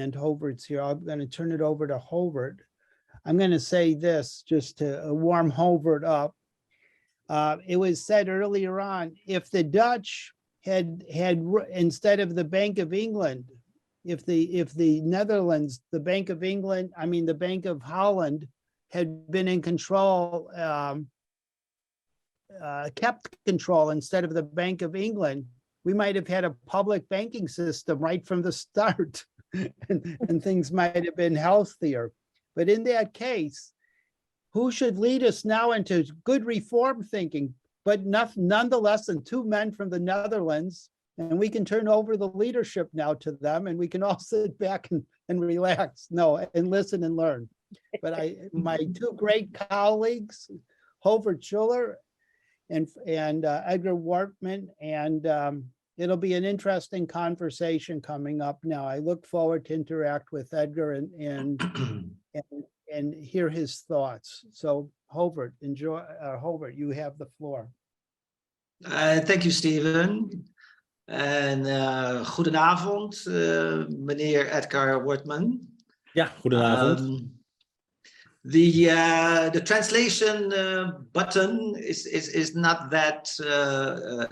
and Hovert's here. I'm going to turn it over to Hovert. I'm going to say this just to warm Hovert up. It was said earlier on, if the Dutch had instead of the Bank of England, if the Netherlands, the Bank of England, I mean the Bank of Holland had been in control, kept control instead of the Bank of England, we might have had a public banking system right from the start, and things might have been healthier. But in that case, who should lead us now into good reform thinking, but nonetheless than two men from the Netherlands, and we can turn over the leadership now to them, and we can all sit back and relax, and listen and learn. But my two great colleagues, Hovert Schuller and Edgar Wortmann, and it'll be an interesting conversation coming up now. I look forward to interact with Edgar and hear his thoughts. So Hovert, enjoy. Hovert, you have the floor. Thank you, Stephen. En goedenavond, meneer Edgar Wortmann. Ja, goedenavond. The translation button is not that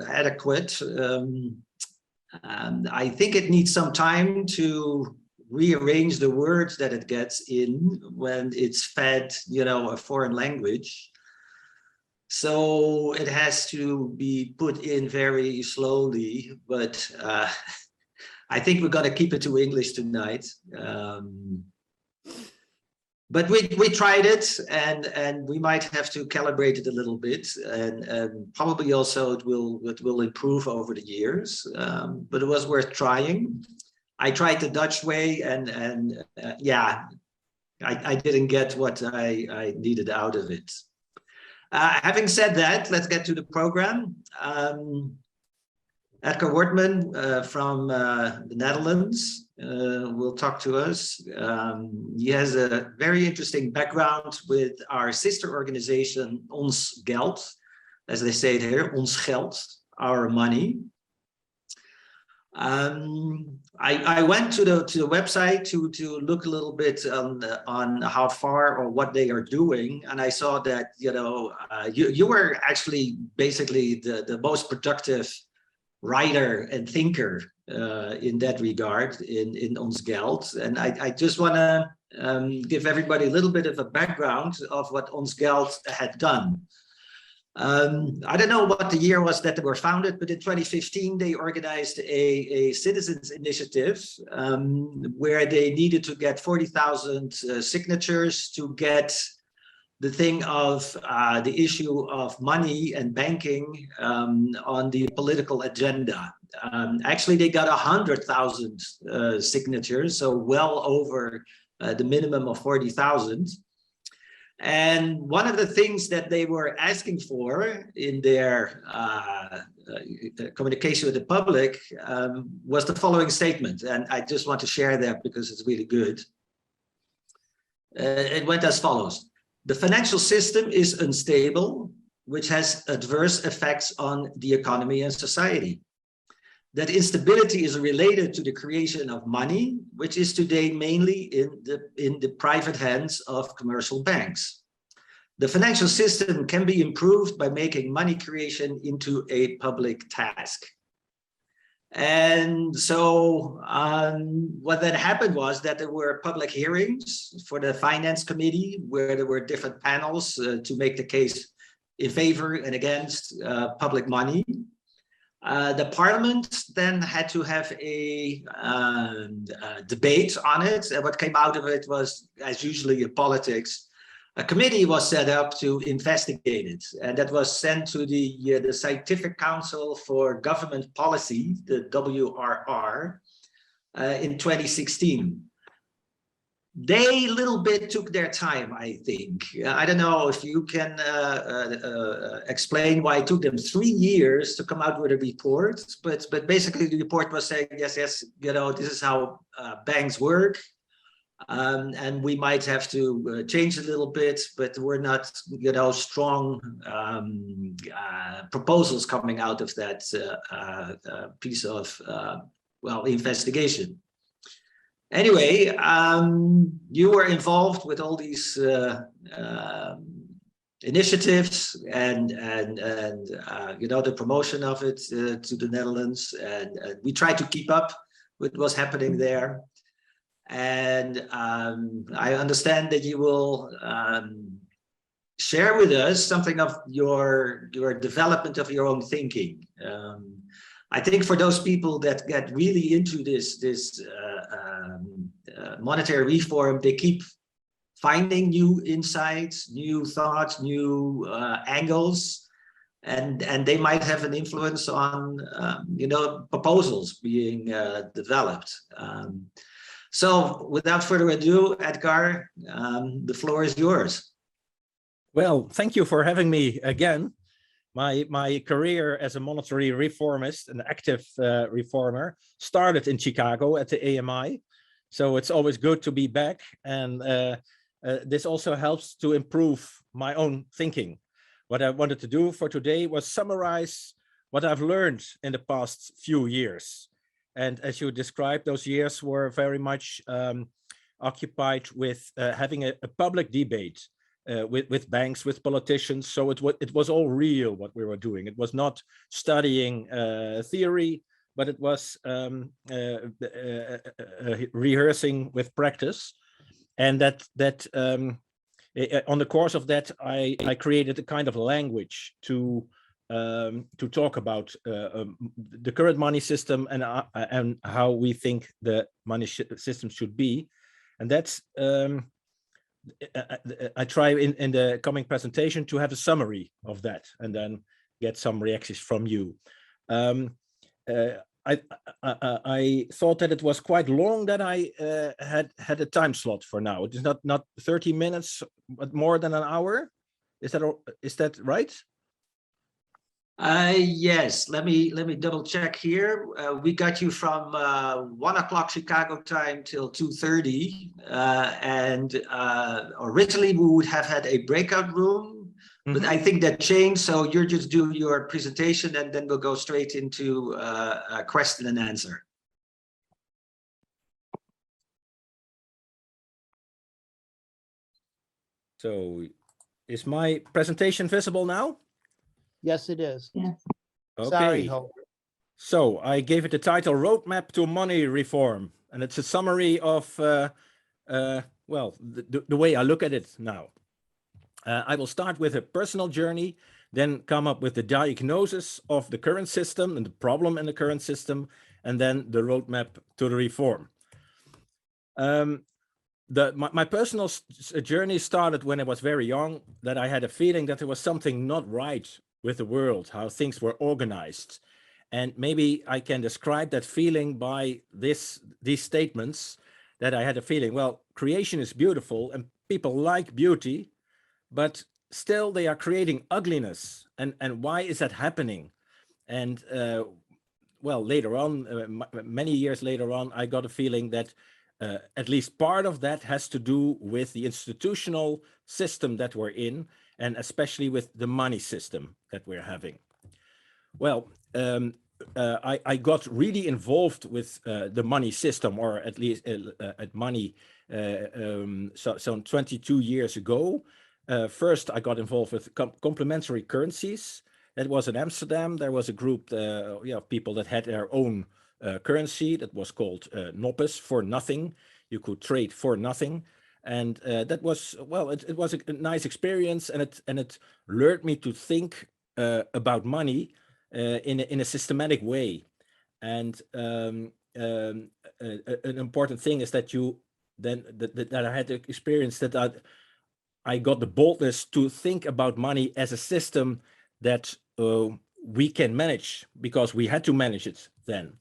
adequate. I think it needs some time to rearrange the words that it gets in when it's fed, a foreign language. So it has to be put in very slowly, but I think we're going to keep it to English tonight. But we tried it, and we might have to calibrate it a little bit, and probably also it will improve over the years. But it was worth trying. I tried the Dutch way, and yeah, I didn't get what I needed out of it. Having said that, let's get to the program. Edgar Wortmann from the Netherlands will talk to us. He has a very interesting background with our sister organization, Ons Geld, as they say it here, Ons Geld, our money. I went to the website to look a little bit on how far or what they are doing, and I saw that you were actually basically the most productive writer and thinker in that regard in Ons Geld, and I just want to give everybody a little bit of a background of what Ons Geld had done. I don't know what the year was that they were founded, but in 2015 they organized a citizens initiative where they needed to get 40,000 signatures to get the thing of the issue of money and banking on the political agenda. Actually, they got 100,000 signatures, so well over the minimum of 40,000. And one of the things that they were asking for in their communication with the public was the following statement. And I just want to share that because it's really good. It went as follows. The financial system is unstable, which has adverse effects on the economy and society. That instability is related to the creation of money, which is today mainly in the private hands of commercial banks. The financial system can be improved by making money creation into a public task. And so what then happened was that there were public hearings for the finance committee where there were different panels to make the case in favor and against public money. The parliament then had to have a debate on it. And what came out of it was, as usually in politics, a committee was set up to investigate it. And that was sent to the Scientific Council for Government Policy, the WRR, in 2016. They a little bit took their time, I think. I don't know if you can explain why it took them 3 years to come out with a report, but basically the report was saying, yes, this is how banks work, and we might have to change a little bit, but we're not, strong proposals coming out of that piece of, investigation. Anyway, you were involved with all these initiatives and the promotion of it to the Netherlands, and we tried to keep up with what's happening there. And I understand that you will share with us something of your development of your own thinking. I think for those people that get really into this monetary reform, they keep finding new insights, new thoughts, new angles, and they might have an influence on proposals being developed. So without further ado, Edgar, the floor is yours. Well, thank you for having me again. My career as a monetary reformist, an active reformer, started in Chicago at the AMI. So it's always good to be back. And this also helps to improve my own thinking. What I wanted to do for today was summarize what I've learned in the past few years. And as you described, those years were very much occupied with having a public debate with banks, with politicians. So it was all real what we were doing. It was not studying theory, but it was rehearsing with practice. And that on the course of that, I created a kind of language to talk about the current money system and how we think the money system should be. And that's I try in the coming presentation to have a summary of that and then get some reactions from you. I thought that it was quite long that I had a time slot for now. It is not 30 minutes, but more than an hour. Is that right? Yes, let me double check here. We got you from 1 o'clock Chicago time till 2:30, and originally we would have had a breakout room, but I think that changed. So you're just doing your presentation, and then we'll go straight into a question and answer. So, is my presentation visible now? Yes, it is. Yes. Okay. Sorry, Ho. So I gave it the title Roadmap to Money Reform, and it's a summary of, well, the way I look at it now. I will start with a personal journey, then come up with the diagnosis of the current system and the problem in the current system, and then the roadmap to the reform. My personal journey started when I was very young, that I had a feeling that there was something not right with the world, how things were organized. And maybe I can describe that feeling by these statements, that I had a feeling, well, creation is beautiful and people like beauty, but still they are creating ugliness. And why is that happening? And well, later on, many years later on, I got a feeling that at least part of that has to do with the institutional system that we're in, and especially with the money system that we're having. Well, I got really involved with the money system, or at least at money, so 22 years ago. First, I got involved with complementary currencies. That was in Amsterdam. There was a group of people that had their own currency that was called Noppes, for nothing. You could trade for nothing. And that was, well, it was a nice experience, and it lured me to think about money in a systematic way. And an important thing is that that I had the experience that I got the boldness to think about money as a system that we can manage, because we had to manage it then.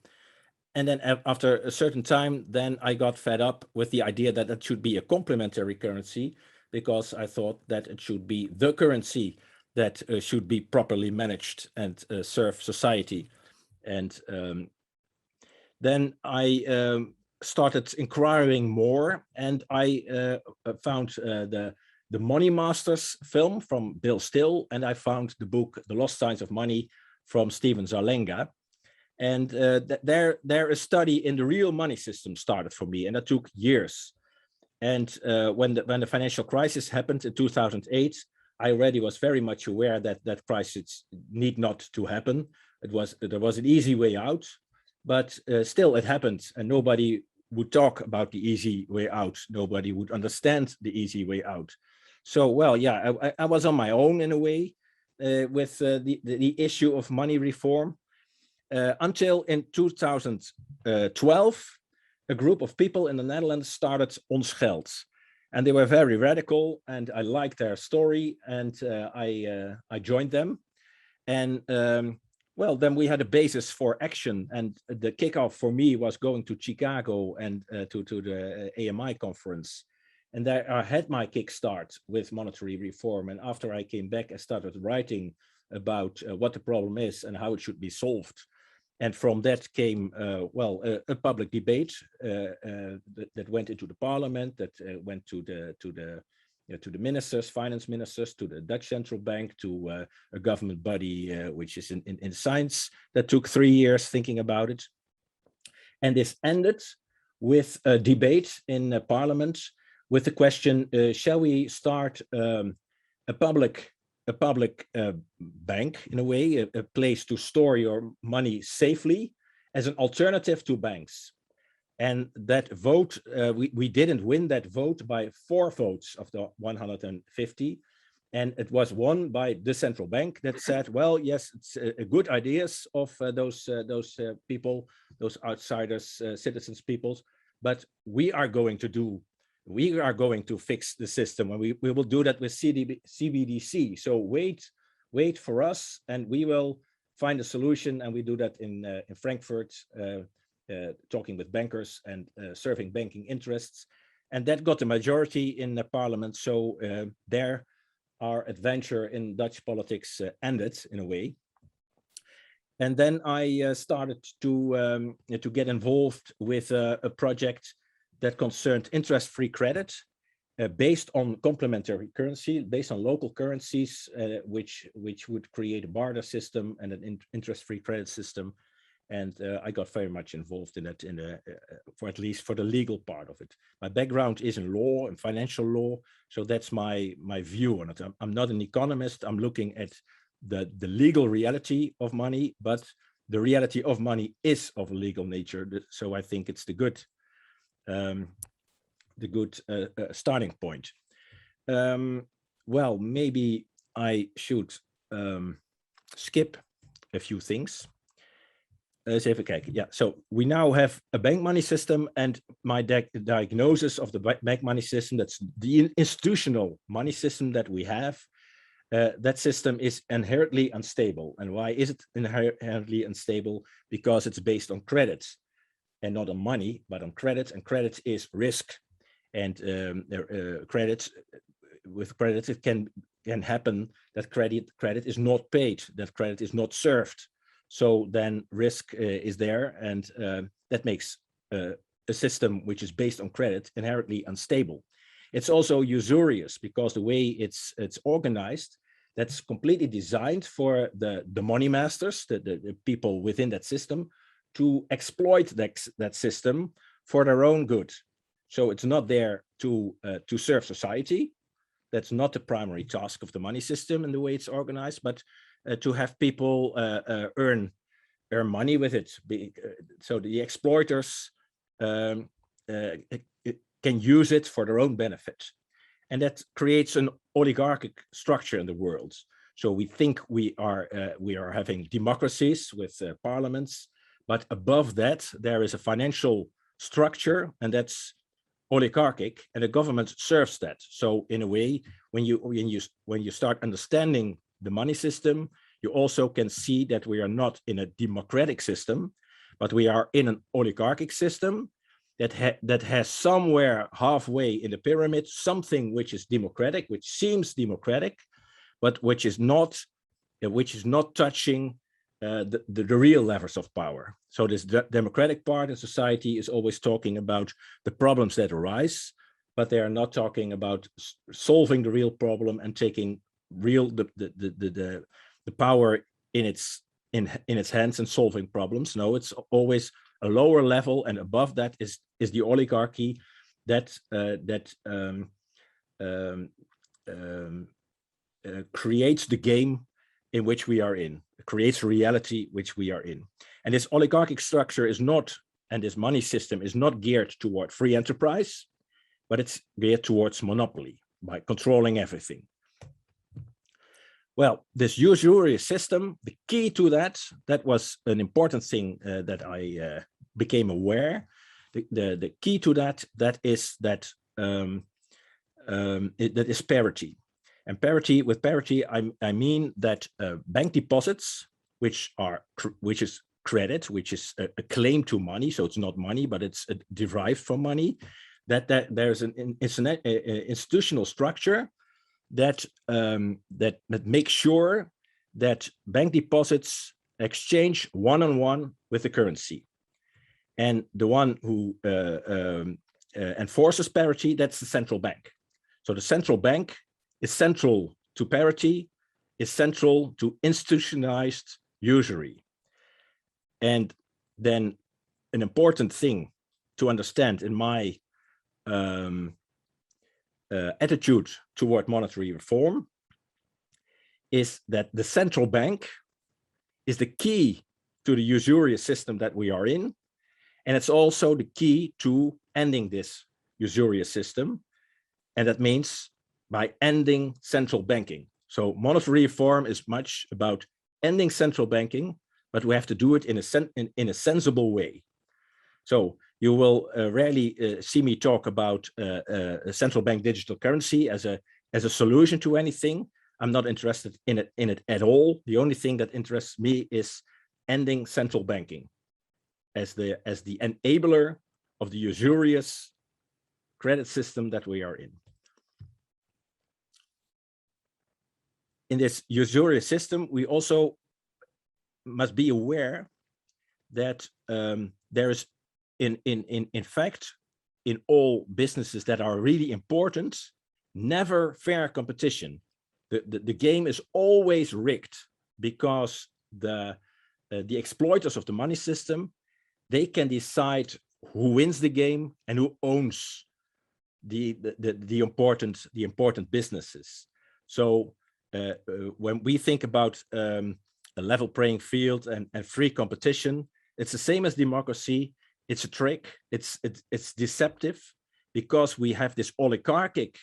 And then after a certain time, then I got fed up with the idea that it should be a complementary currency, because I thought that it should be the currency that should be properly managed and serve society. And then I started inquiring more, and I found the Money Masters film from Bill Still, and I found the book The Lost Science of Money from Steven Zarlenga. And there a study in the real money system started for me, and that took years. And when the financial crisis happened in 2008, I already was very much aware that that crisis need not to happen. There was an easy way out, but still it happened, and nobody would talk about the easy way out. Nobody would understand the easy way out. So, well, yeah, I was on my own in a way with the issue of money reform until in 2012, a group of people in the Netherlands started Ons Geld. And they were very radical, and I liked their story, and I joined them. And well, then we had a basis for action, and the kickoff for me was going to Chicago and to the AMI conference. And there I had my kickstart with monetary reform. And after I came back, I started writing about what the problem is and how it should be solved. And from that came, well, a public debate that went into the parliament, that went to the ministers, finance ministers, to the Dutch central bank, to a government body which is in science. That took 3 years thinking about it. And this ended with a debate in parliament with the question, shall we start a public bank, in a way, a place to store your money safely as an alternative to banks? And that vote, we didn't win that vote by 4 votes of the 150. And it was won by the central bank that said, well, yes, it's a good ideas of those people, those outsiders, citizens, peoples, but we are going to fix the system, and we will do that with CBDC. So wait for us, and we will find a solution. And we do that in Frankfurt, talking with bankers and serving banking interests. And that got a majority in the parliament. So there, our adventure in Dutch politics ended in a way. And then I started to get involved with a project that concerned interest-free credit based on complementary currency, based on local currencies, which would create a barter system and an interest-free credit system. And I got very much involved in that, for at least for the legal part of it. My background is in law and financial law, so that's my view on it. I'm not an economist. I'm looking at the legal reality of money, but the reality of money is of a legal nature. So I think it's the good starting point. Well, maybe I should skip a few things. Yeah, so we now have a bank money system, and my diagnosis of the bank money system, that's the institutional money system that we have. That system is inherently unstable. And why is it inherently unstable? Because it's based on credit, and not on money, but on credit, and credit is risk. And with credit, it can happen that credit is not paid, that credit is not served. So then risk is there, and that makes a system which is based on credit inherently unstable. It's also usurious because the way it's organized, that's completely designed for the money masters, the people within that system, to exploit that system for their own good. So it's not there to serve society. That's not the primary task of the money system and the way it's organized, but to have people earn money with it. So the exploiters can use it for their own benefit. And that creates an oligarchic structure in the world. So we think we are having democracies with parliaments, but above that, there is a financial structure, and that's oligarchic, and the government serves that. So in a way, when you start understanding the money system, you also can see that we are not in a democratic system, but we are in an oligarchic system that has somewhere halfway in the pyramid something which is democratic, which seems democratic, but which is not touching the real levers of power. So this democratic part in society is always talking about the problems that arise, but they are not talking about solving the real problem and taking the power in its in its hands and solving problems. No, it's always a lower level, and above that is the oligarchy that creates the game in which we are in, creates reality which we are in. And this oligarchic structure is not, and this money system is not geared toward free enterprise, but it's geared towards monopoly by controlling everything. Well, this usurious system, the key to that was an important thing that I became aware. The key to that is that that is parity. And with parity, I mean that bank deposits, which is credit, which is a claim to money, so it's not money, but it's derived from money. That there's an institutional structure that makes sure that bank deposits exchange one-on-one with the currency, and the one who enforces parity, that's the central bank. So the central bank is central to parity, is central to institutionalized usury. And then an important thing to understand in my attitude toward monetary reform is that the central bank is the key to the usurious system that we are in. And it's also the key to ending this usurious system. And that means by ending central banking. So monetary reform is much about ending central banking, but we have to do it in a sensible way. So you will rarely see me talk about a central bank digital currency as a solution to anything. I'm not interested in it at all. The only thing that interests me is ending central banking as the enabler of the usurious credit system that we are in. In this usurious system, we also must be aware that there is, in fact, in all businesses that are really important, never fair competition. The game is always rigged because the exploiters of the money system, they can decide who wins the game and who owns the important businesses. So when we think about a level playing field and free competition, it's the same as democracy. It's a trick. It's deceptive because we have this oligarchic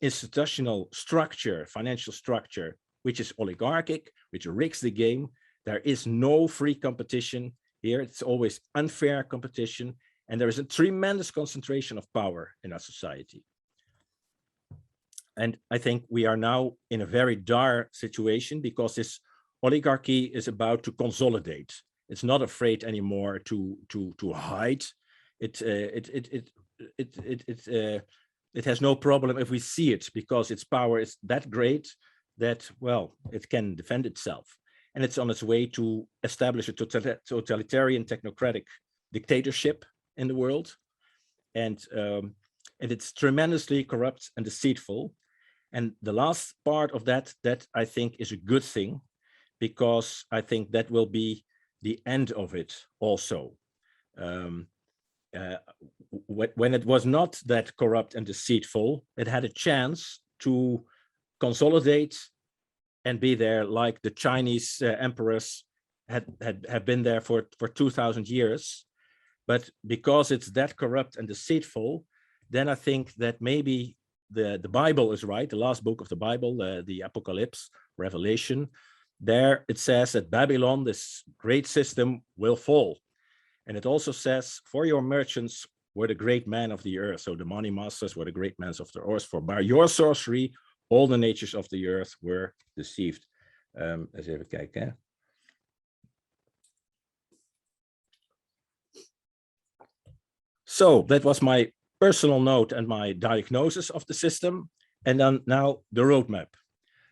institutional structure, financial structure, which is oligarchic, which rigs the game. There is no free competition here. It's always unfair competition. And there is a tremendous concentration of power in our society. And I think we are now in a very dire situation because this oligarchy is about to consolidate. It's not afraid anymore to hide. It has no problem if we see it because its power is that great that, well, it can defend itself. And it's on its way to establish a totalitarian technocratic dictatorship in the world. And it's tremendously corrupt and deceitful. And the last part of that I think is a good thing, because I think that will be the end of it also. When it was not that corrupt and deceitful, it had a chance to consolidate and be there like the Chinese emperors have been there for 2000 years. But because it's that corrupt and deceitful, then I think that maybe the Bible is right, the last book of the Bible, the Apocalypse, Revelation. There it says that Babylon, this great system, will fall. And it also says, for your merchants were the great men of the earth. So the money masters were the great men of the earth. For by your sorcery, all the natures of the earth were deceived. Eens even kijken. So that was my personal note and my diagnosis of the system. And then now the roadmap.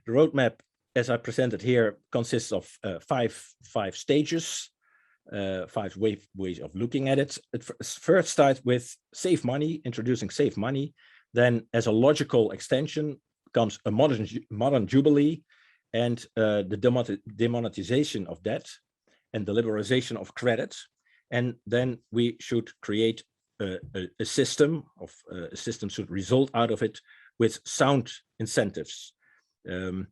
The roadmap, as I presented here, consists of five stages, 5 ways of looking at it. It first starts with save money, introducing save money. Then as a logical extension comes a modern jubilee and the demonetization of debt. and the liberalization of credit. And then we should create a system a system should result out of it with sound incentives. In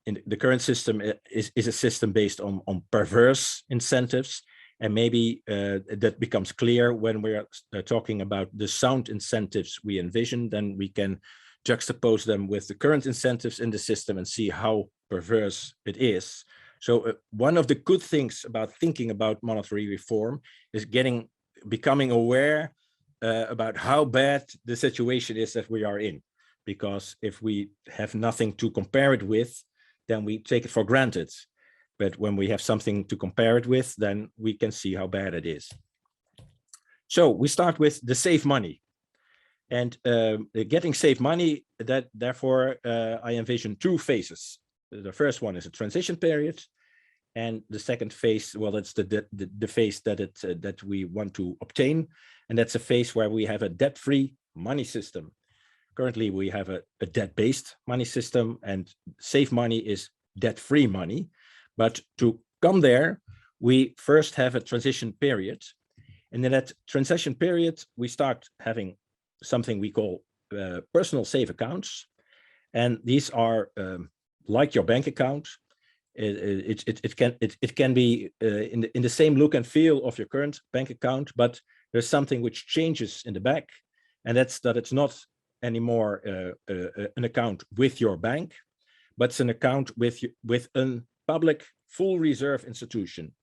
the current system is a system based on perverse incentives, and maybe that becomes clear when we're talking about the sound incentives we envision. Then we can juxtapose them with the current incentives in the system and see how perverse it is. So one of the good things about thinking about monetary reform is becoming aware about how bad the situation is that we are in. Because if we have nothing to compare it with, then we take it for granted. But when we have something to compare it with, then we can see how bad it is. So we start with the save money. And getting save money, therefore, I envision two phases. The first one is a transition period. And the second phase, well, that's the phase that we want to obtain. And that's a phase where we have a debt-free money system. Currently, we have a debt-based money system, and save money is debt-free money. But to come there, we first have a transition period. And in that transition period, we start having something we call personal save accounts. And these are like your bank account. It can be in the same look and feel of your current bank account, but there's something which changes in the back, and that's that it's not anymore an account with your bank, but it's an account with a public full reserve institution.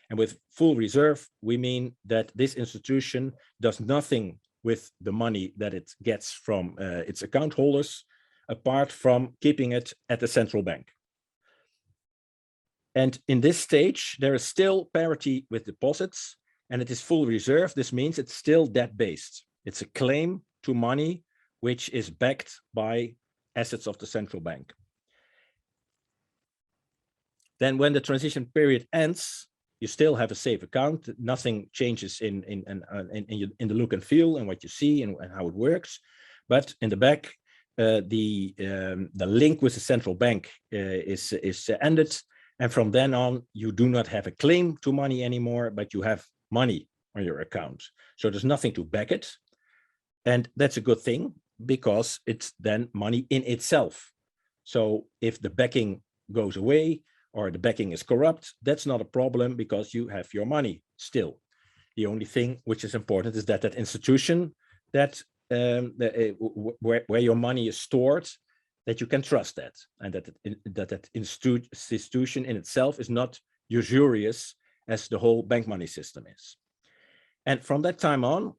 And with full reserve, we mean that this institution does nothing with the money that it gets from its account holders, apart from keeping it at the central bank. And in this stage, there is still parity with deposits, and it is full reserve. This means it's still debt-based. It's a claim to money which is backed by assets of the central bank. Then when the transition period ends, you still have a safe account. Nothing changes in the look and feel and what you see and how it works. But in the back, the link with the central bank is ended. And from then on, you do not have a claim to money anymore, but you have money on your account. So there's nothing to back it. And that's a good thing, because it's then money in itself. So if the backing goes away or the backing is corrupt, that's not a problem, because you have your money still. The only thing which is important is that that institution that where your money is stored, that you can trust that, and that institution in itself is not usurious as the whole bank money system is. And from that time on,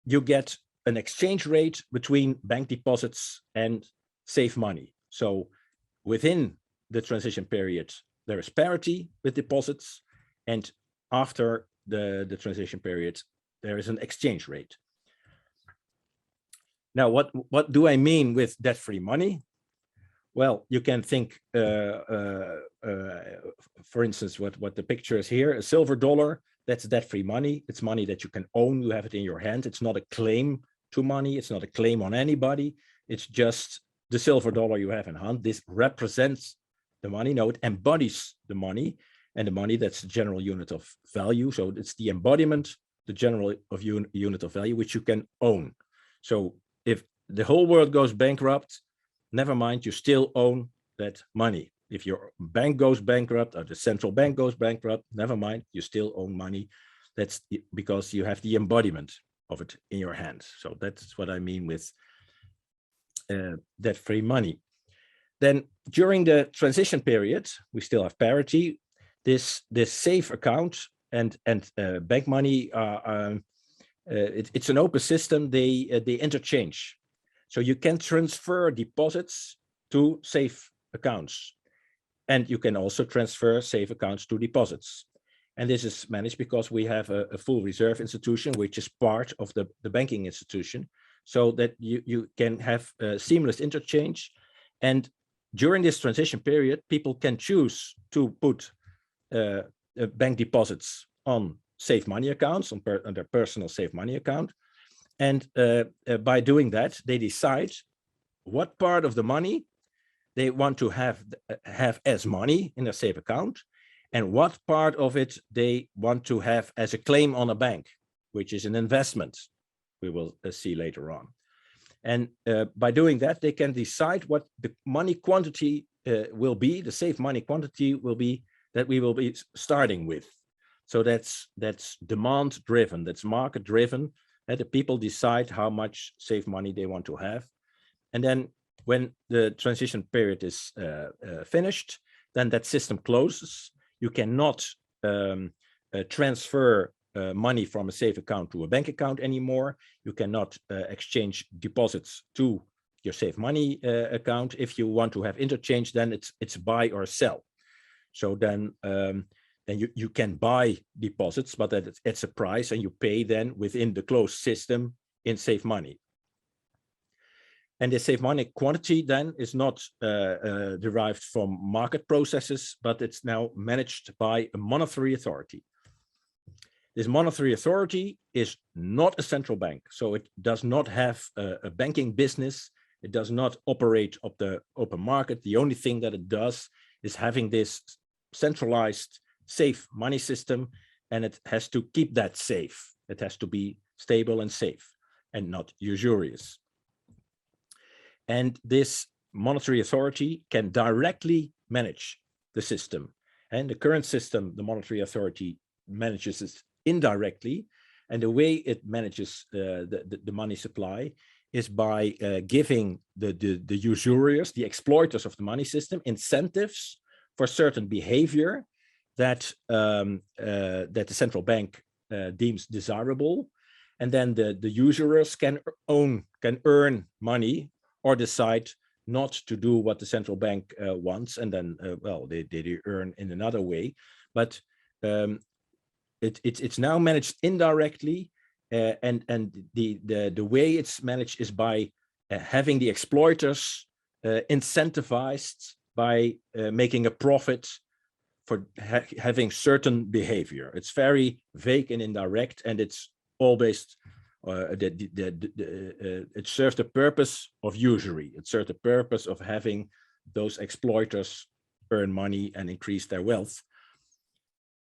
you get an exchange rate between bank deposits and safe money. So within the transition period, there is parity with deposits, and after the transition period, there is an exchange rate. Now, what do I mean with debt-free money? Well, you can think, for instance, what the picture is here, a silver dollar, that's debt-free money. It's money that you can own, you have it in your hand. It's not a claim to money, it's not a claim on anybody. It's just the silver dollar you have in hand. This represents the money. No, it embodies the money, and the money, that's the general unit of value. So it's the embodiment, the general unit of value, which you can own. So if the whole world goes bankrupt, never mind, you still own that money. If your bank goes bankrupt or the central bank goes bankrupt, never mind, you still own money. That's because you have the embodiment of it in your hand. So that's what I mean with debt-free money. Then during the transition period, we still have parity. This safe account and bank money, it's an open system. They interchange. So you can transfer deposits to safe accounts, and you can also transfer safe accounts to deposits. And this is managed because we have a full reserve institution, which is part of the banking institution, so that you can have seamless interchange. And during this transition period, people can choose to put bank deposits on safe money accounts, on their personal safe money account. And by doing that, they decide what part of the money they want to have as money in a safe account, and what part of it they want to have as a claim on a bank, which is an investment. We will see later on. And by doing that, they can decide what the money quantity will be, the safe money quantity will be that we will be starting with. So that's demand driven, that's market driven, and the people decide how much safe money they want to have. And then when the transition period is finished, then that system closes. You cannot transfer money from a safe account to a bank account anymore. You cannot exchange deposits to your safe money account. If you want to have interchange, then it's buy or sell. So then you can buy deposits, but it's a price, and you pay then within the closed system in safe money. And the safe money quantity then is not derived from market processes, but it's now managed by a monetary authority. This monetary authority is not a central bank, so it does not have a banking business. It does not operate of the open market. The only thing that it does is having this centralized safe money system, and it has to keep that safe. It has to be stable and safe and not usurious. And this monetary authority can directly manage the system. And the current system, the monetary authority manages it indirectly. And the way it manages the money supply is by giving the usurious, the exploiters of the money system, incentives for certain behavior that the central bank deems desirable. And then the usurers can earn money or decide not to do what the central bank wants, and then well, they earn in another way. But it's now managed indirectly, and the way it's managed is by having the exploiters incentivized by making a profit for having certain behavior. It's very vague and indirect, and it's all based. It serves the purpose of usury. It serves the purpose of having those exploiters earn money and increase their wealth.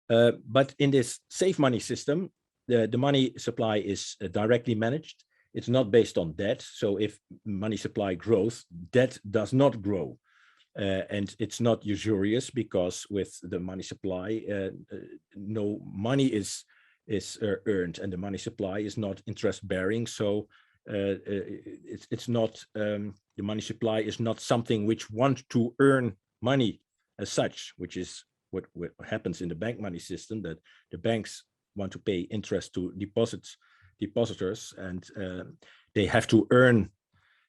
But in this safe money system, the money supply is directly managed. It's not based on debt. So if money supply grows, debt does not grow. And it's not usurious, because with the money supply, no money is earned, and the money supply is not interest bearing. So it's not, the money supply is not something which want to earn money as such, which is what happens in the bank money system, that the banks want to pay interest to depositors, and they have to earn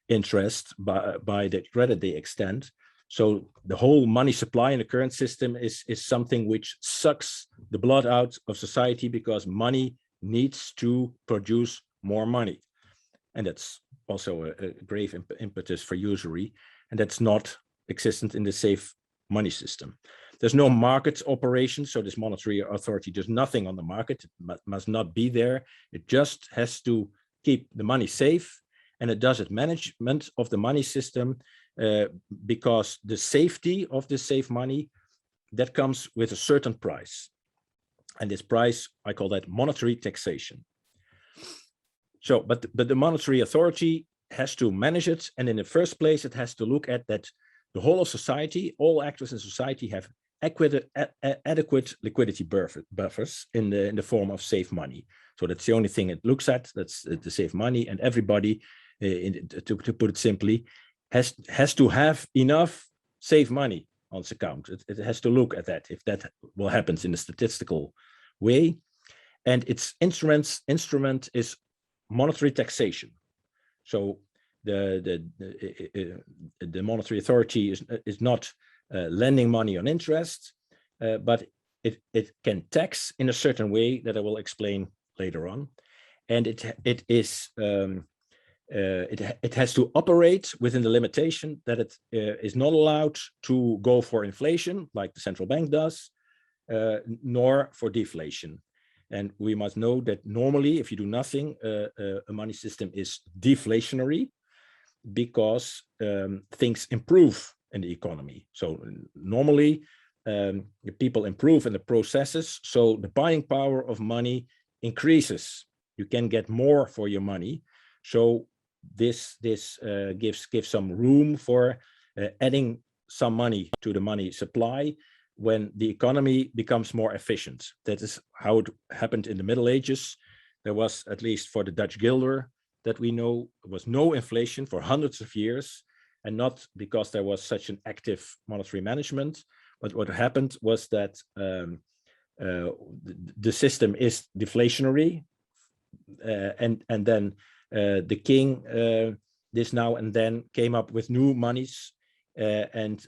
interest by the credit they extend. So the whole money supply in the current system is something which sucks the blood out of society, because money needs to produce more money. And that's also a grave impetus for usury, and that's not existent in the safe money system. There's no market operation, so this monetary authority does nothing on the market. It must not be there. It just has to keep the money safe, and it does it management of the money system, because the safety of the safe money, that comes with a certain price. And this price, I call that monetary taxation. So, but the monetary authority has to manage it. And in the first place, it has to look at that the whole of society, all actors in society have adequate liquidity buffers in the form of safe money. So that's the only thing it looks at, that's the safe money. And everybody, to put it simply, has to have enough safe money on its account. It has to look at that, if that will happen in a statistical way. And its instrument is monetary taxation. So the monetary authority is not lending money on interest, but it can tax in a certain way that I will explain later on. And it has to operate within the limitation that it is not allowed to go for inflation like the central bank does, nor for deflation. And we must know that normally, if you do nothing, a money system is deflationary, because things improve in the economy. So normally, the people improve in the processes, so the buying power of money increases. You can get more for your money. So this gives some room for adding some money to the money supply when the economy becomes more efficient. That is how it happened in the Middle Ages. There was, at least for the Dutch guilder that we know, was no inflation for hundreds of years, and not because there was such an active monetary management. But what happened was that the system is deflationary, and then the king this now and then came up with new monies, and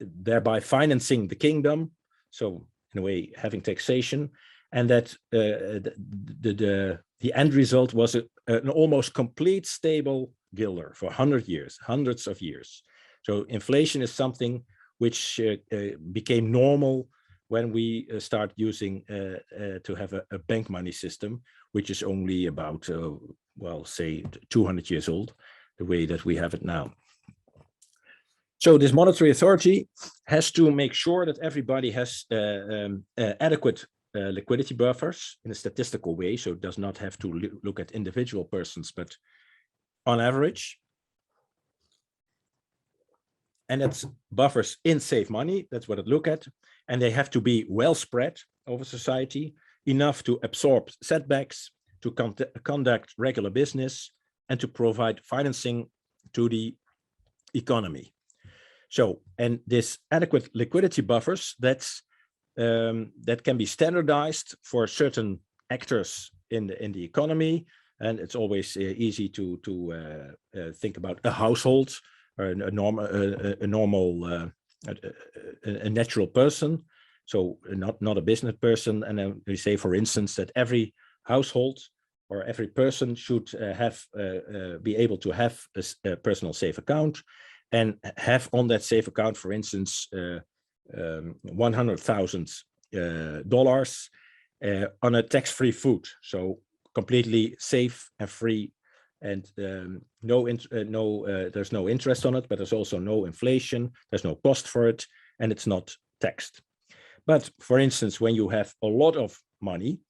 thereby financing the kingdom. So in a way, having taxation, and that the end result was an almost complete stable guilder for 100 years, hundreds of years. So inflation is something which became normal when we start using to have a bank money system, which is only about, well, say 200 years old, the way that we have it now. So this monetary authority has to make sure that everybody has adequate liquidity buffers in a statistical way. So it does not have to look at individual persons, but on average. And that's buffers in safe money. That's what it look at. And they have to be well spread over society, enough to absorb setbacks, to conduct regular business, and to provide financing to the economy. So, and this adequate liquidity buffers, that can be standardized for certain actors in the economy. And it's always easy to think about a household, or a natural person, so not a business person. And then we say, for instance, that every household or every person should be able to have a personal safe account, and have on that safe account, for instance, $100,000 on a tax-free food, so completely safe and free. And there's no interest on it, but there's also no inflation, there's no cost for it, and it's not taxed. But for instance, when you have a lot of money,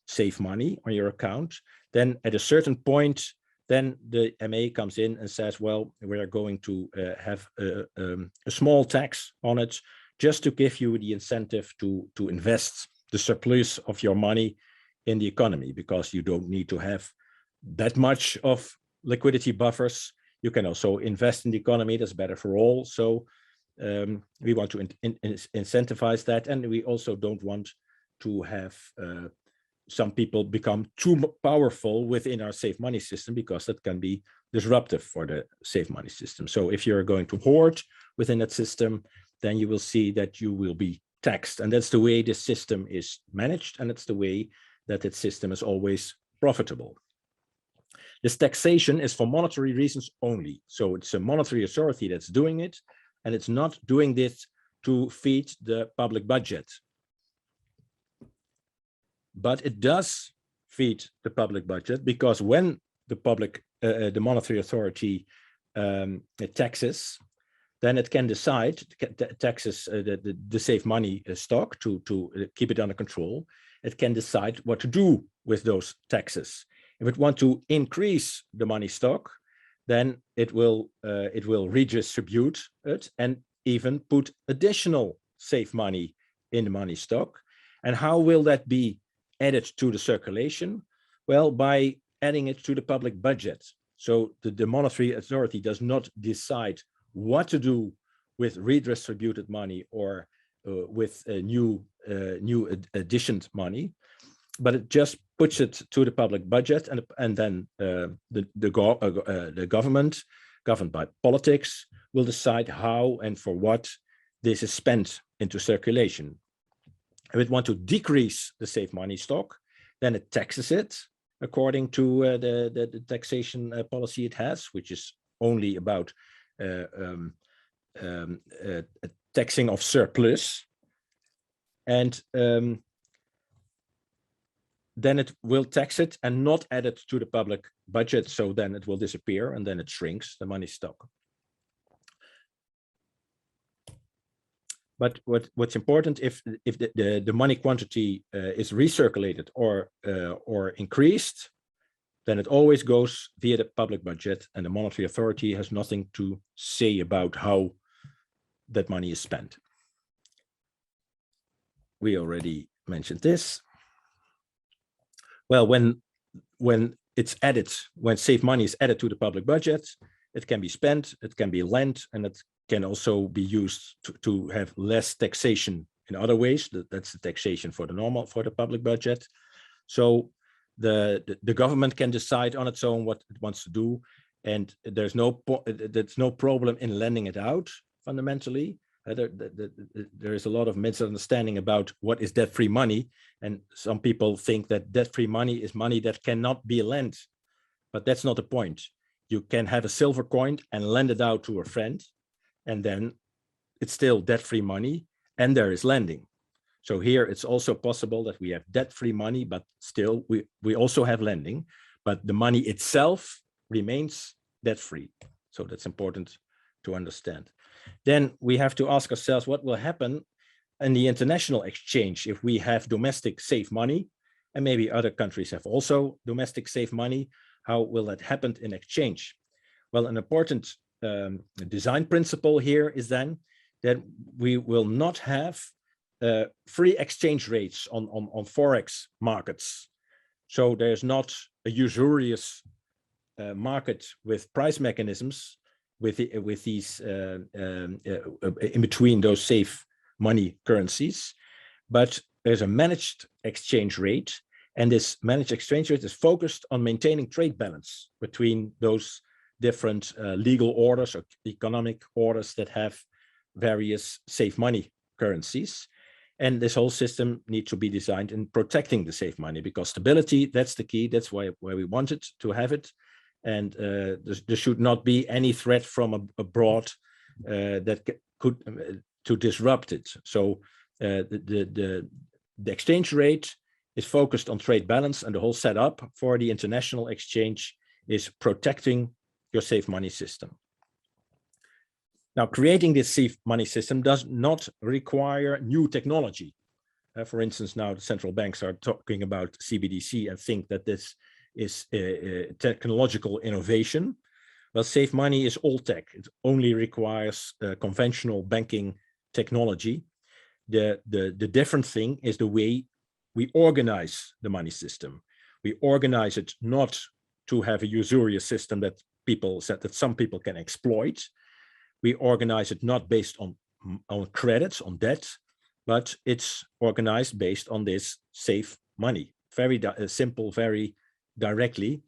safe money on your account, then at a certain point, then the MA comes in and says, well, we are going to have a small tax on it, just to give you the incentive to invest the surplus of your money in the economy, because you don't need to have that much of liquidity buffers. You can also invest in the economy. That's better for all. So we want to incentivize that, and we also don't want to have some people become too powerful within our safe money system, because that can be disruptive for the safe money system. So if you're going to hoard within that system, then you will see that you will be taxed, and that's the way the system is managed, and it's the way that its system is always profitable. This taxation is for monetary reasons only. So it's a monetary authority that's doing it, and it's not doing this to feed the public budget. But it does feed the public budget, because when the monetary authority taxes, then it can decide, taxes the safe money stock to keep it under control. It can decide what to do with those taxes. If it wants to increase the money stock, then it will redistribute it and even put additional safe money in the money stock. And how will that be added to the circulation? Well, by adding it to the public budget. So the monetary authority does not decide what to do with redistributed money or with new additioned money, but it just puts it to the public budget, and then the government, governed by politics, will decide how and for what this is spent into circulation. If it wants to decrease the safe money stock, then it taxes it according to the taxation policy it has, which is only about taxing of surplus. And then it will tax it and not add it to the public budget. So then it will disappear, and then it shrinks the money stock. But what's important, if the money quantity is recirculated or increased, then it always goes via the public budget, and the monetary authority has nothing to say about how that money is spent. We already mentioned this. Well, when it's added, when safe money is added to the public budget, it can be spent, it can be lent, and it can also be used to have less taxation in other ways. That's the taxation for the public budget. So the government can decide on its own what it wants to do, and there's no problem in lending it out fundamentally. There is a lot of misunderstanding about what is debt-free money, and some people think that debt-free money is money that cannot be lent, but that's not the point. You can have a silver coin and lend it out to a friend, and then it's still debt-free money, and there is lending. So here it's also possible that we have debt-free money, but still we also have lending, but the money itself remains debt-free. So that's important to understand. Then we have to ask ourselves what will happen in the international exchange if we have domestic safe money, and maybe other countries have also domestic safe money. How will that happen in exchange? Well, an important design principle here is then that we will not have free exchange rates on forex markets. So there's not a usurious market with price mechanisms with these in between those safe money currencies, but there's a managed exchange rate, and this managed exchange rate is focused on maintaining trade balance between those different legal orders or economic orders that have various safe money currencies. And this whole system needs to be designed in protecting the safe money, because stability, that's the key. That's why we wanted to have it. And there should not be any threat from abroad that could to disrupt it. So the exchange rate is focused on trade balance, and the whole setup for the international exchange is protecting your safe money system. Now, creating this safe money system does not require new technology. For instance, now the central banks are talking about CBDC and think that this is a technological innovation. Well, safe money is old tech. It only requires conventional banking technology. The different thing is the way we organize the money system. We organize it not to have a usurious system that some people can exploit. We organize it not based on credits, on debt, but it's organized based on this safe money. Very simple, very directly.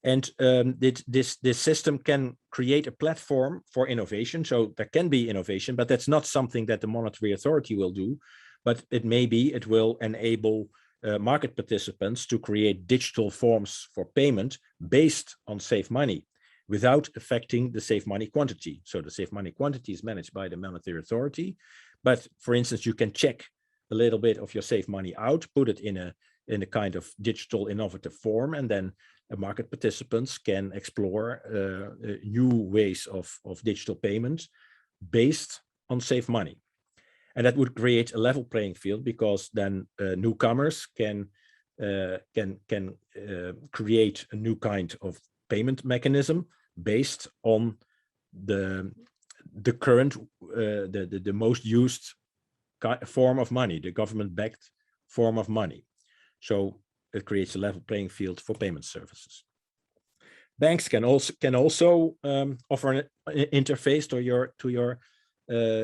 And this system can create a platform for innovation. So there can be innovation, but that's not something that the monetary authority will do. But it will enable market participants to create digital forms for payment based on safe money, without affecting the safe money quantity. So the safe money quantity is managed by the monetary authority. But for instance, you can check a little bit of your safe money out, put it in a kind of digital innovative form, and then market participants can explore new ways of digital payment based on safe money. And that would create a level playing field, because then newcomers can create a new kind of payment mechanism based on the current the most used form of money, the government-backed form of money. So it creates a level playing field for payment services. Banks can also offer an interface to your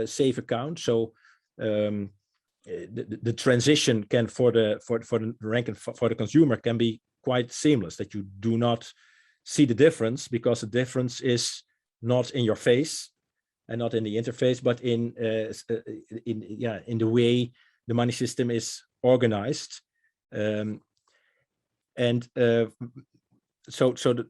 safe account. So the transition can for the consumer can be quite seamless, that you do not see the difference, because the difference is not in your face and not in the interface, but in the way the money system is organized. So the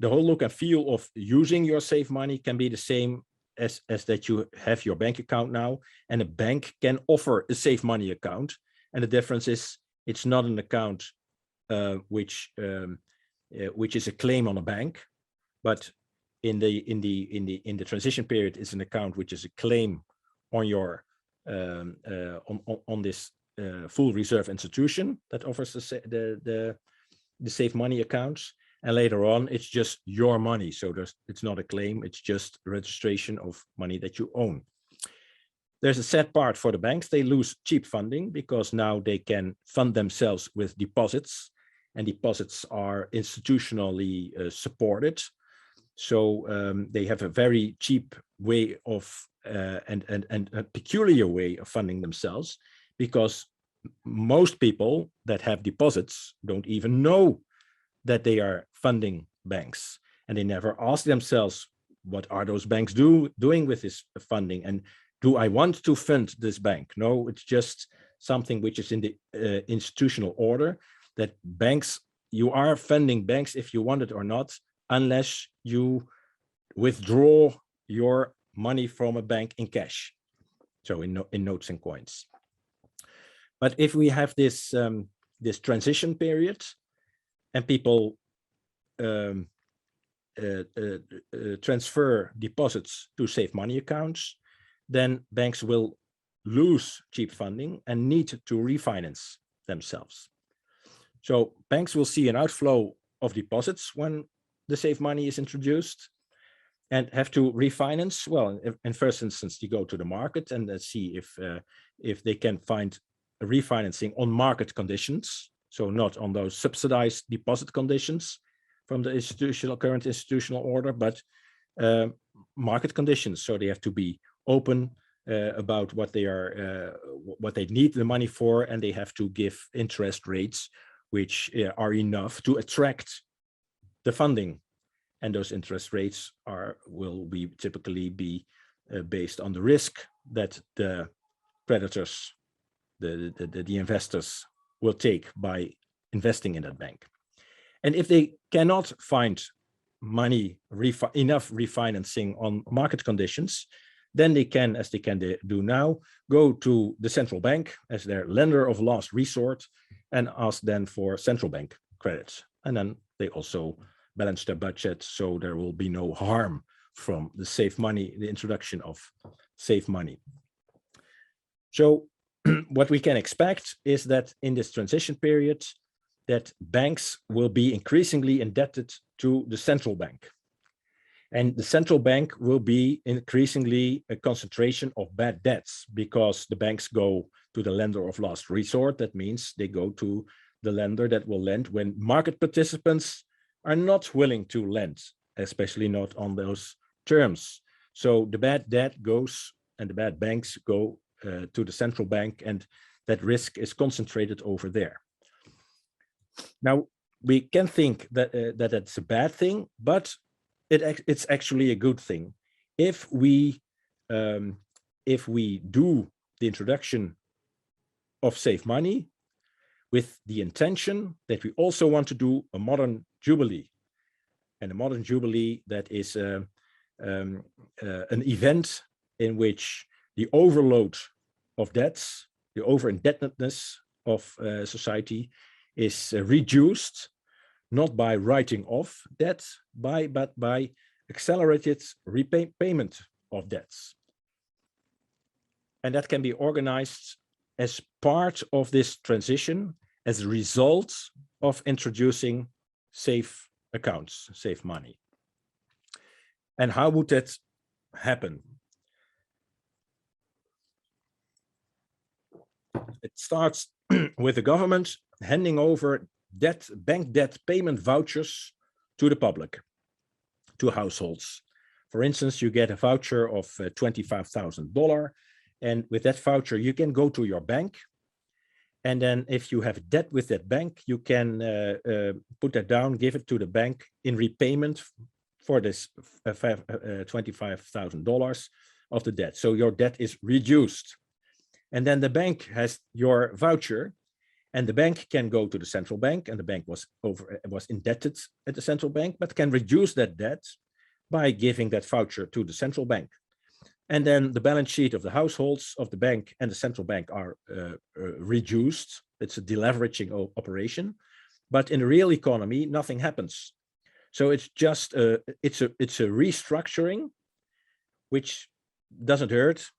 whole look and feel of using your safe money can be the same as that you have your bank account now, and a bank can offer a safe money account. And the difference is it's not an account which is a claim on a bank, but in the transition period is an account which is a claim on your on this full reserve institution that offers the safe money accounts. And later on, it's just your money. So it's not a claim, it's just registration of money that you own. There's a sad part for the banks. They lose cheap funding because now they can fund themselves with deposits, and deposits are institutionally supported. So they have a very cheap way of and a peculiar way of funding themselves, because most people that have deposits don't even know that they are funding banks, and they never ask themselves, what are those banks doing with this funding, and do I want to fund this bank? No, it's just something which is in the institutional order, that banks, you are funding banks if you want it or not, unless you withdraw your money from a bank in cash, so in notes and coins. But if we have this this transition period, and people transfer deposits to safe money accounts, then banks will lose cheap funding and need to refinance themselves. So banks will see an outflow of deposits when the safe money is introduced, and have to refinance. Well, in first instance, you go to the market and see if they can find a refinancing on market conditions, so not on those subsidized deposit conditions from the current institutional order, but market conditions. So they have to be open about what they need the money for, and they have to give interest rates which are enough to attract the funding. And those interest rates will typically be based on the risk that the creditors, the investors, will take by investing in that bank. And if they cannot find money, enough refinancing on market conditions, then they can, as they can do now, go to the central bank as their lender of last resort and ask then for central bank credits. And then they also balance their budget, so there will be no harm from the safe money, the introduction of safe money. So what we can expect is that in this transition period, that banks will be increasingly indebted to the central bank. And the central bank will be increasingly a concentration of bad debts, because the banks go to the lender of last resort. That means they go to the lender that will lend when market participants are not willing to lend, especially not on those terms. So the bad debt goes, and the bad banks go to the central bank, and that risk is concentrated over there. Now, we can think that that's a bad thing, but it's actually a good thing. If we do the introduction of safe money with the intention that we also want to do a modern jubilee, and a modern jubilee that is an event in which the overload of debts, the over-indebtedness of society is reduced, not by writing off debt, but by accelerated repayment of debts. And that can be organized as part of this transition as a result of introducing safe accounts, safe money. And how would that happen? It starts with the government handing over bank debt payment vouchers to the public, to households. For instance, you get a voucher of $25,000, and with that voucher, you can go to your bank. And then if you have debt with that bank, you can put that down, give it to the bank in repayment for this $25,000 of the debt. So your debt is reduced. And then the bank has your voucher, and the bank can go to the central bank, and the bank was indebted at the central bank, but can reduce that debt by giving that voucher to the central bank. And then the balance sheet of the households of the bank and the central bank are reduced. It's a deleveraging operation, but in the real economy, nothing happens. So it's just it's a restructuring, which doesn't hurt,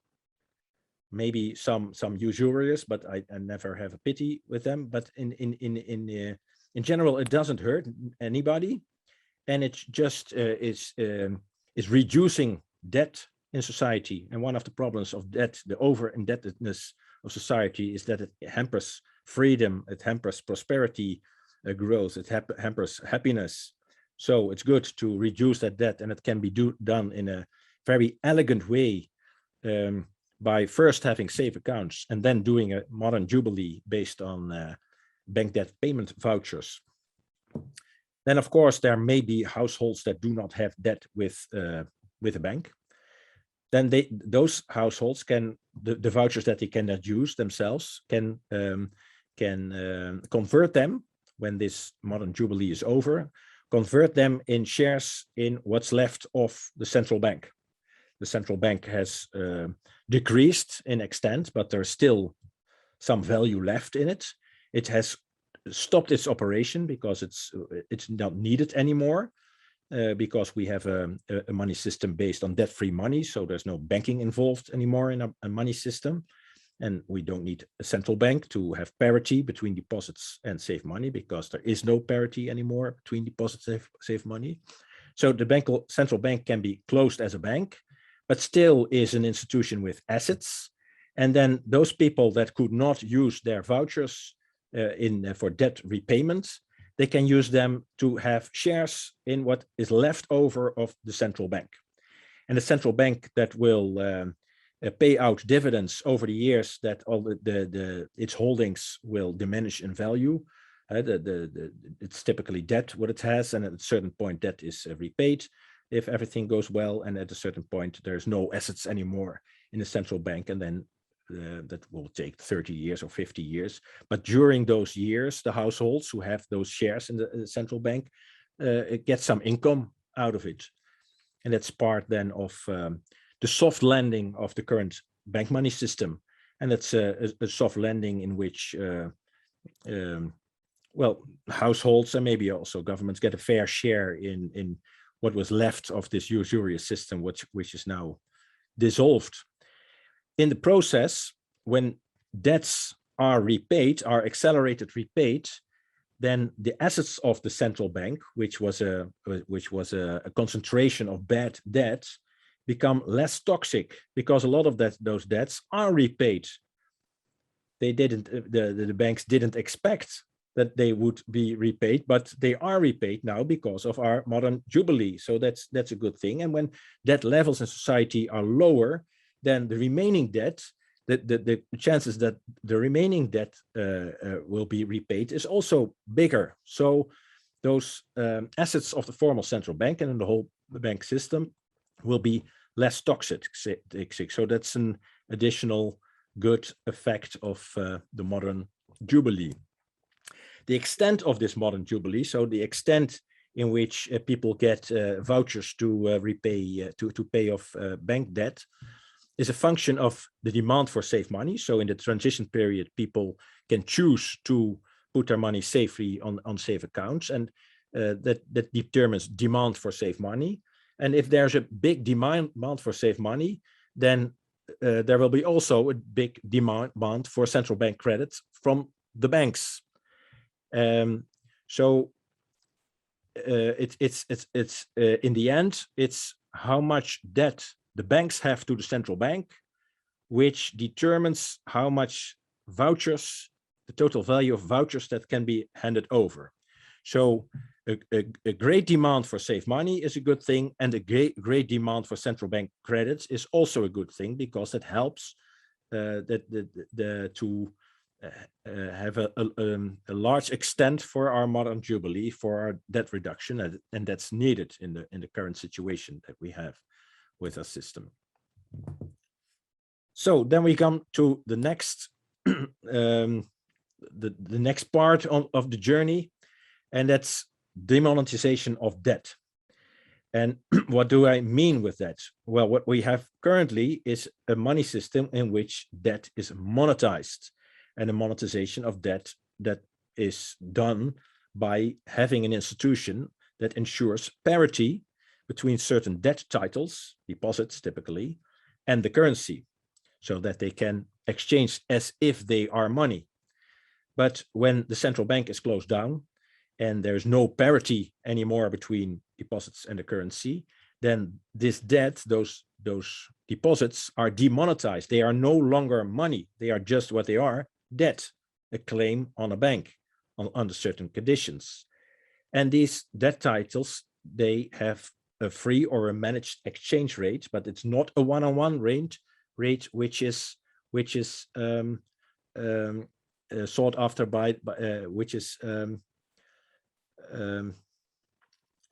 maybe some usurious, but I never have a pity with them. But in general, it doesn't hurt anybody, and it just is reducing debt in society. And one of the problems of debt, the over indebtedness of society, is that it hampers freedom, it hampers prosperity, growth, it hampers happiness. So it's good to reduce that debt, and it can be done in a very elegant way, by first having safe accounts and then doing a modern jubilee based on bank debt payment vouchers. Then, of course, there may be households that do not have debt with a bank. Then those households can, the vouchers that they cannot use themselves can convert them when this modern jubilee is over, convert them in shares in what's left of the central bank. The central bank has decreased in extent, but there's still some value left in it. It has stopped its operation because it's not needed anymore, because we have a money system based on debt-free money. So there's no banking involved anymore in a money system. And we don't need a central bank to have parity between deposits and safe money, because there is no parity anymore between deposits and safe money. So the central bank can be closed as a bank, but still is an institution with assets. And then those people that could not use their vouchers for debt repayment, they can use them to have shares in what is left over of the central bank. And the central bank that will pay out dividends over the years that all its holdings will diminish in value. It's typically debt what it has, and at a certain point debt is repaid if everything goes well, and at a certain point there's no assets anymore in the central bank, and then that will take 30 years or 50 years. But during those years, the households who have those shares in the central bank get some income out of it. And that's part then of the soft lending of the current bank money system. And that's a soft lending in which, well, households and maybe also governments get a fair share in what was left of this usurious system, which is now dissolved. In the process, when debts are repaid, are accelerated repaid, then the assets of the central bank, which was a concentration of bad debt, become less toxic, because a lot of those debts are repaid. They didn't, the banks didn't expect that they would be repaid, but they are repaid now because of our modern jubilee. So that's a good thing. And when debt levels in society are lower, then the remaining debt, the chances that the remaining debt will be repaid is also bigger. So those assets of the formal central bank and in the whole bank system will be less toxic. So that's an additional good effect of the modern jubilee. The extent of this modern jubilee, so the extent in which people get vouchers to repay, to pay off bank debt, is a function of the demand for safe money. So in the transition period, people can choose to put their money safely on safe accounts, and that determines demand for safe money. And if there's a big demand for safe money, then there will be also a big demand for central bank credits from the banks. So it's in the end, it's how much debt the banks have to the central bank, which determines how much vouchers, the total value of vouchers that can be handed over. So a great demand for safe money is a good thing, and a great demand for central bank credits is also a good thing, because it helps to have a large extent for our modern jubilee, for our debt reduction, and that's needed in the current situation that we have with our system. So then we come to the next the next part of the journey, and that's demonetization of debt. And what do I mean with that? Well, what we have currently is a money system in which debt is monetized, and a monetization of debt that is done by having an institution that ensures parity between certain debt titles, deposits typically, and the currency. so that they can exchange as if they are money. But when the central bank is closed down and there's no parity anymore between deposits and the currency, then this debt, those deposits are demonetized. They are no longer money. They are just what they are, debt, a claim on a bank under certain conditions. And these debt titles, they have a free or a managed exchange rate, but it's not a one-on-one rate which is sought after by which is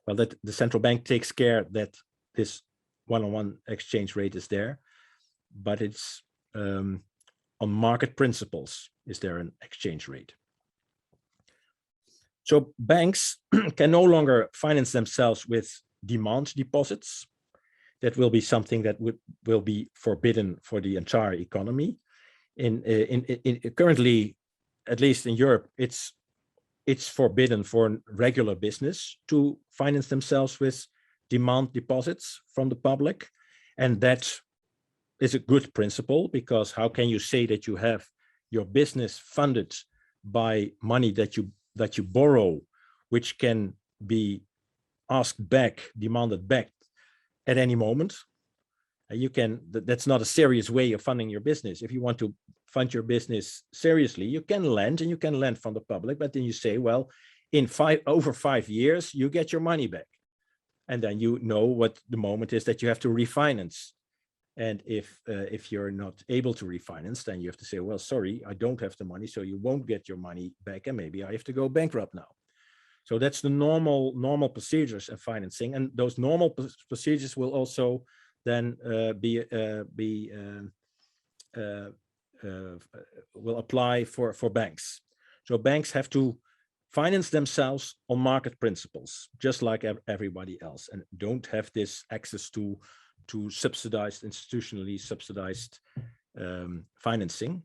well, that the central bank takes care that this one-on-one exchange rate is there, but it's on market principles is there an exchange rate. So banks can no longer finance themselves with demand deposits. That will be something that will be forbidden for the entire economy. Currently, at least in Europe, it's forbidden for regular business to finance themselves with demand deposits from the public. And that is a good principle, because how can you say that you have your business funded by money that you borrow, which can be asked back, demanded back at any moment? That's not a serious way of funding your business. If you want to fund your business seriously, you can lend, and you can lend from the public, but then you say, well, in over 5 years, you get your money back. And then you know what the moment is that you have to refinance. And if you're not able to refinance, then you have to say, well, sorry, I don't have the money, so you won't get your money back, and maybe I have to go bankrupt now. So that's the normal procedures of financing, and those normal procedures will also then will apply for banks. So banks have to finance themselves on market principles, just like everybody else, and don't have this access to subsidized, institutionally subsidized financing.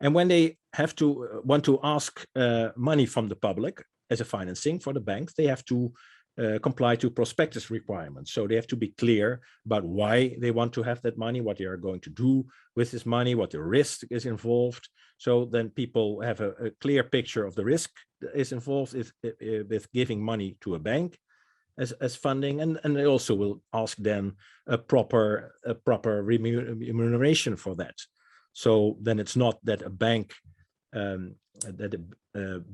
And when they have to want to ask money from the public as a financing for the banks, they have to comply to prospectus requirements. So they have to be clear about why they want to have that money, what they are going to do with this money, what the risk is involved. So then people have a clear picture of the risk that is involved with giving money to a bank as funding, and they also will ask them a proper remuneration for that. So then it's not that a bank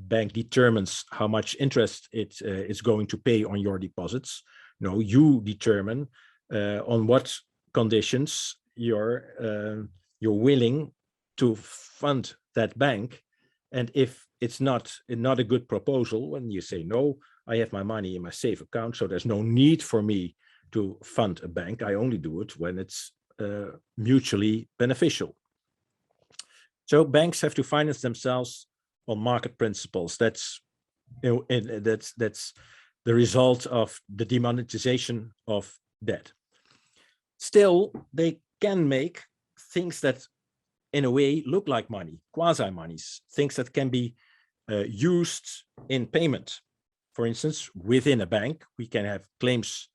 bank determines how much interest it is going to pay on your deposits. No, you determine on what conditions you're willing to fund that bank. And if it's not a good proposal, when you say, no, I have my money in my safe account, so there's no need for me to fund a bank. I only do it when it's mutually beneficial. So banks have to finance themselves on market principles. That's the result of the demonetization of debt. Still, they can make things that in a way look like money, quasi-monies, things that can be used in payment. For instance, within a bank, we can have claims,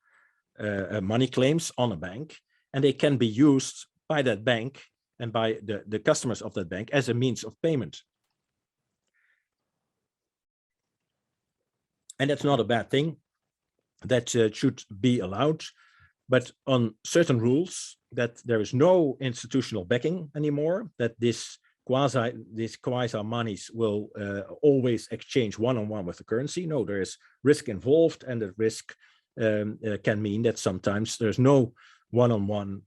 money claims on a bank, and they can be used by that bank and by the customers of that bank as a means of payment. And that's not a bad thing. That should be allowed, but on certain rules, that there is no institutional backing anymore, that these quasi monies will always exchange one-on-one with the currency. No, there is risk involved, and the risk can mean that sometimes there's no one-on-one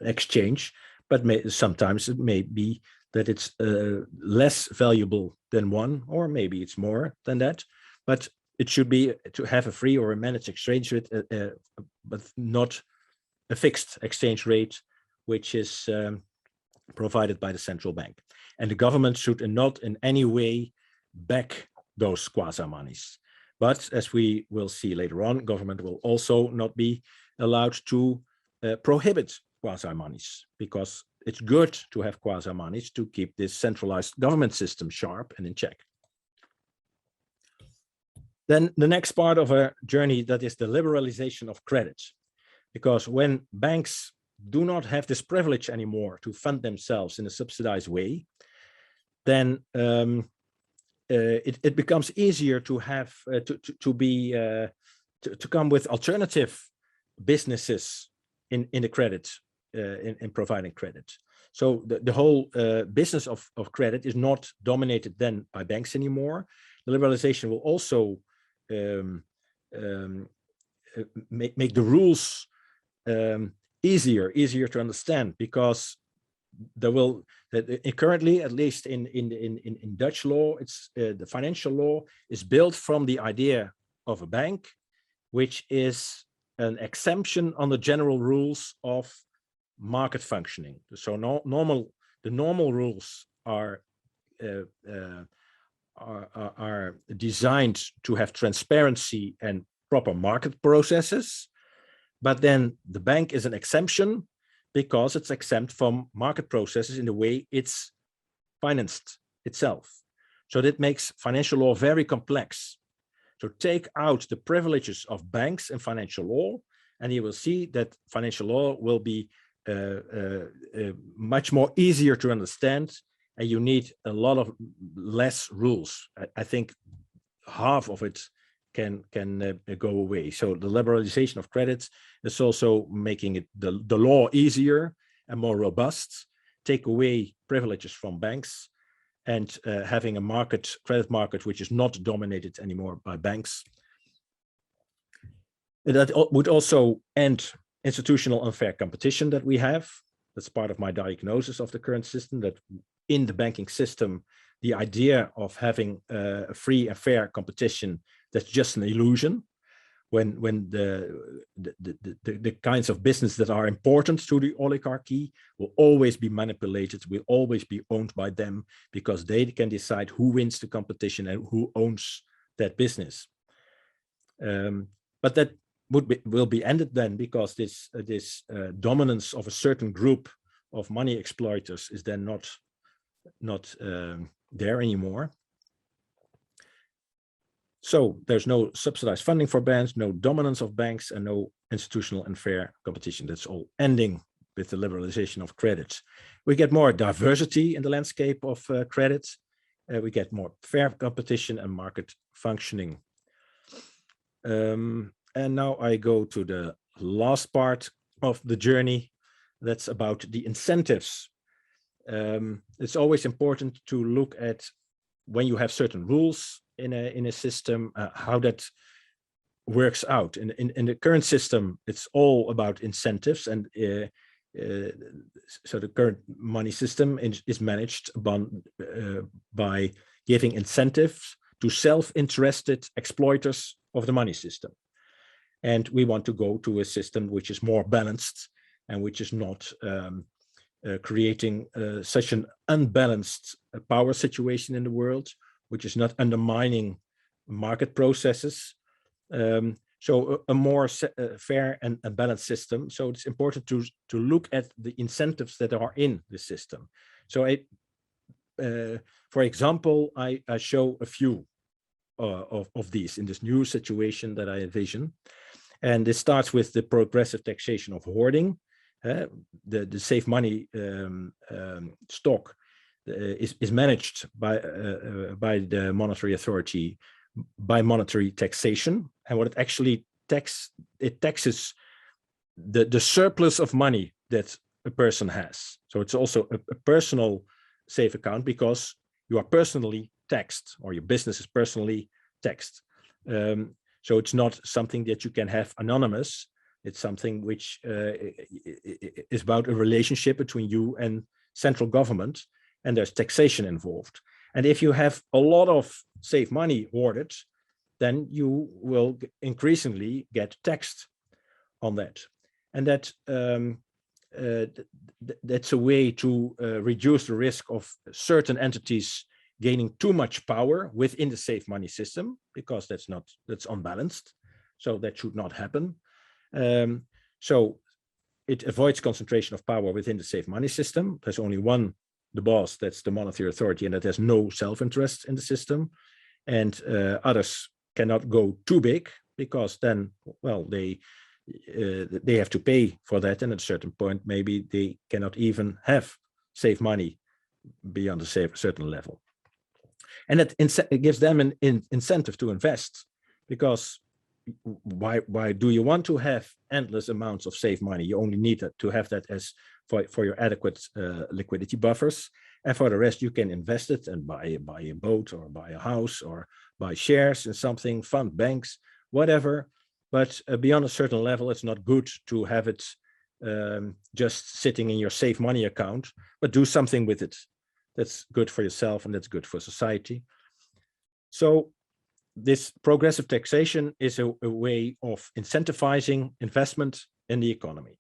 exchange, but sometimes it may be that it's less valuable than one, or maybe it's more than that. But it should be to have a free or a managed exchange rate, but not a fixed exchange rate, which is provided by the central bank. And the government should not in any way back those quasi-monies. But as we will see later on, government will also not be allowed to prohibit quasi-monies, because it's good to have quasi-monies to keep this centralized government system sharp and in check. Then the next part of our journey, that is the liberalization of credit. Because when banks do not have this privilege anymore to fund themselves in a subsidized way, then it becomes easier to have to come with alternative businesses in the credit, in providing credit. So the whole business of credit is not dominated then by banks anymore. The liberalization will also make the rules easier to understand, because there will currently, at least in Dutch law, it's the financial law is built from the idea of a bank, which is an exemption on the general rules of market functioning. So the normal rules are designed to have transparency and proper market processes, but then the bank is an exemption because it's exempt from market processes in the way it's financed itself. So that makes financial law very complex. So take out the privileges of banks and financial law, and you will see that financial law will be much more easier to understand, and you need a lot of less rules. I think half of it can go away. So the liberalization of credits is also making it the law easier and more robust, take away privileges from banks, and having a credit market which is not dominated anymore by banks. That would also end institutional unfair competition that we have. That's part of my diagnosis of the current system, that in the banking system, the idea of having a free and fair competition, that's just an illusion. When the kinds of business that are important to the oligarchy will always be manipulated, will always be owned by them, because they can decide who wins the competition and who owns that business. But that will be ended then, because this dominance of a certain group of money exploiters is then not there anymore. So there's no subsidized funding for banks, no dominance of banks, and no institutional and fair competition. That's all ending with the liberalization of credit. We get more diversity in the landscape of credit. We get more fair competition and market functioning. And now I go to the last part of the journey. That's about the incentives. It's always important to look at, when you have certain rules in a system, how that works out. In the current system, it's all about incentives, and so the current money system is managed by giving incentives to self-interested exploiters of the money system. And we want to go to a system which is more balanced and which is not creating such an unbalanced power situation in the world, which is not undermining market processes. So a more fair and a balanced system. So it's important to look at the incentives that are in the system. So for example, I show a few of these in this new situation that I envision. And this starts with the progressive taxation of hoarding. The safe money stock is managed by the monetary authority by monetary taxation. And what it actually taxes the surplus of money that a person has. So it's also a personal safe account, because you are personally taxed, or your business is personally taxed. So it's not something that you can have anonymous. It's something which is about a relationship between you and central government, and there's taxation involved. And if you have a lot of safe money hoarded, then you will increasingly get taxed on that. And that that's a way to reduce the risk of certain entities gaining too much power within the safe money system, because that's unbalanced. So that should not happen. So it avoids concentration of power within the safe money system. There's only one, the boss, that's the monetary authority, and that has no self-interest in the system. And others cannot go too big, because then, well, they they have to pay for that, and at a certain point, maybe they cannot even have save money beyond a certain level. And it gives them an incentive to invest, because why do you want to have endless amounts of save money? You only need to have that as for your adequate liquidity buffers, and for the rest you can invest it and buy a boat or buy a house or buy shares in something, fund banks, whatever. But beyond a certain level, it's not good to have it just sitting in your save money account, but do something with it that's good for yourself and that's good for society. So this progressive taxation is a way of incentivizing investment in the economy.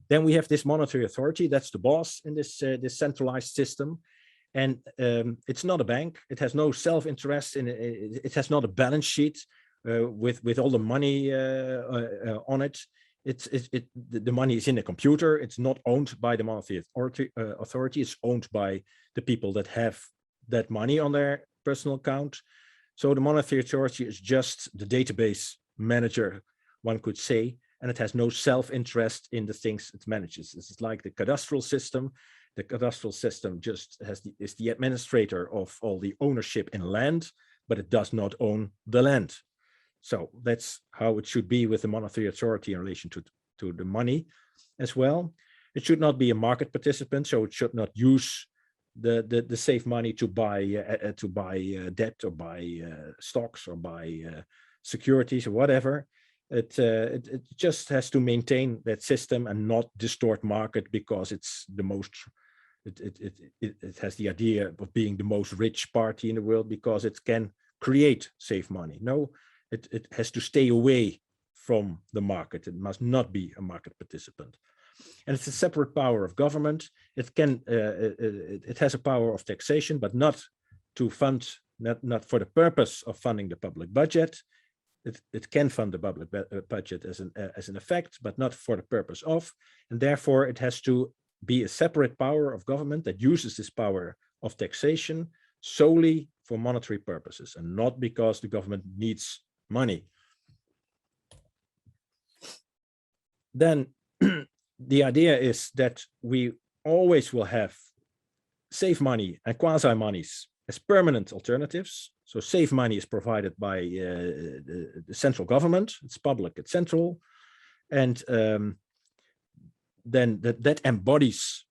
Then we have this monetary authority, that's the boss in this centralized system. And it's not a bank, it has no self-interest in it, it has not a balance sheet with all the money on it. The money is in a computer, it's not owned by the monetary authority, it's owned by the people that have that money on their personal account. So the monetary authority is just the database manager, one could say, and it has no self-interest in the things it manages. This is like the cadastral system. The cadastral system just is the administrator of all the ownership in land, but it does not own the land. So that's how it should be with the monetary authority in relation to the money as well. It should not be a market participant, so it should not use the save money to buy debt or buy stocks or buy securities or whatever. It just has to maintain that system and not distort market, because it's the most. It has the idea of being the most rich party in the world because it can create save money. No, it has to stay away from the market. It must not be a market participant. And it's a separate power of government. It can it has a power of taxation, but not to fund, not for the purpose of funding the public budget. It can fund the public budget as an effect, but not for the purpose of, and therefore it has to be a separate power of government that uses this power of taxation solely for monetary purposes and not because the government needs money. Then the idea is that we always will have save money and quasi monies as permanent alternatives. So save money is provided by the central government, it's public, it's central, and then that embodies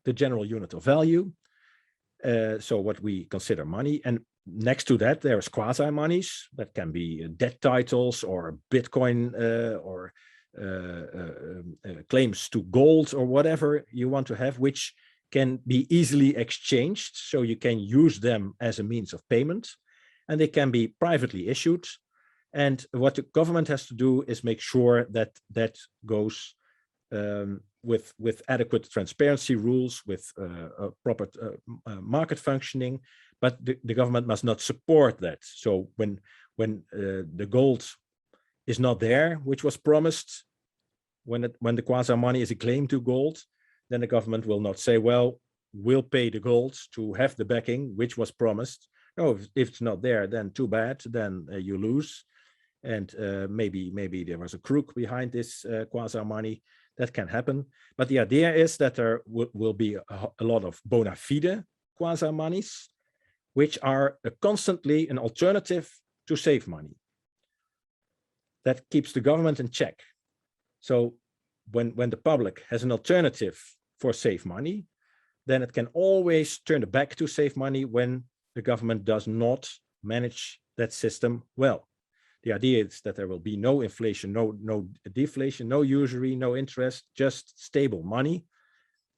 the general unit of value. So what we consider money, and next to that there's quasi monies that can be debt titles or Bitcoin or claims to gold or whatever you want to have, which can be easily exchanged, so you can use them as a means of payment, and they can be privately issued. And what the government has to do is make sure that that goes with adequate transparency rules, with proper market functioning, but the government must not support that. So when the gold is not there, which was promised, when the quasi money is a claim to gold, then the government will not say, well, we'll pay the gold to have the backing, which was promised. No, if it's not there, then too bad, then you lose. And maybe there was a crook behind this quasi money. That can happen. But the idea is that there will be a lot of bona fide quasi monies, which are constantly an alternative to save money. That keeps the government in check. So when the public has an alternative for save money, then it can always turn the back to save money when the government does not manage that system well. The idea is that there will be no inflation, no deflation, no usury, no interest, just stable money.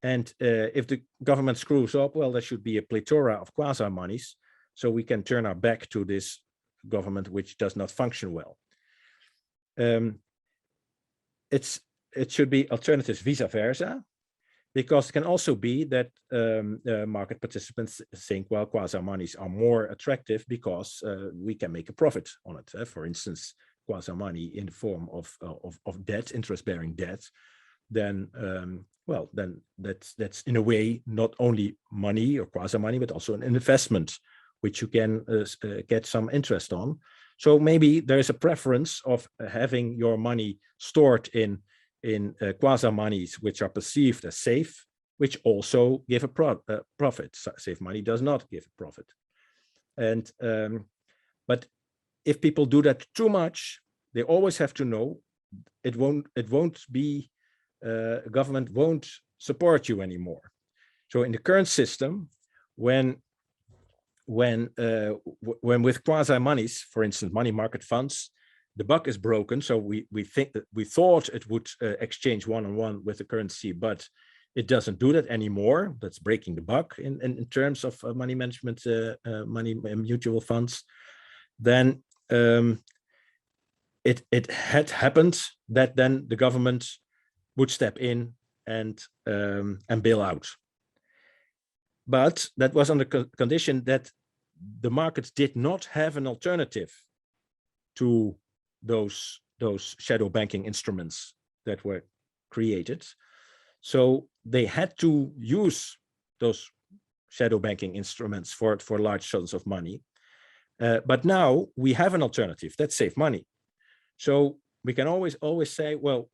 And if the government screws up, well, there should be a plethora of quasi monies, so we can turn our back to this government which does not function well. It should be alternatives vice versa, because it can also be that market participants think, well, quasi monies are more attractive because we can make a profit on it. For instance, quasi money in the form of debt, interest-bearing debt, then well, then that's in a way not only money or quasi money, but also an investment which you can get some interest on. So maybe there's a preference of having your money stored in quasi monies which are perceived as safe, which also give a profit. Safe money does not give a profit. And but if people do that too much, they always have to know it won't be government won't support you anymore. So in the current system, when with quasi monies, for instance, money market funds, the buck is broken. So we thought it would exchange one-on-one with the currency, but it doesn't do that anymore. That's breaking the buck in terms of money management, money mutual funds. Then it had happened that then the government would step in and bail out. But that was on the condition that the markets did not have an alternative to those shadow banking instruments that were created. So they had to use those shadow banking instruments for large sums of money. But now we have an alternative that's safe money. So we can always say, well,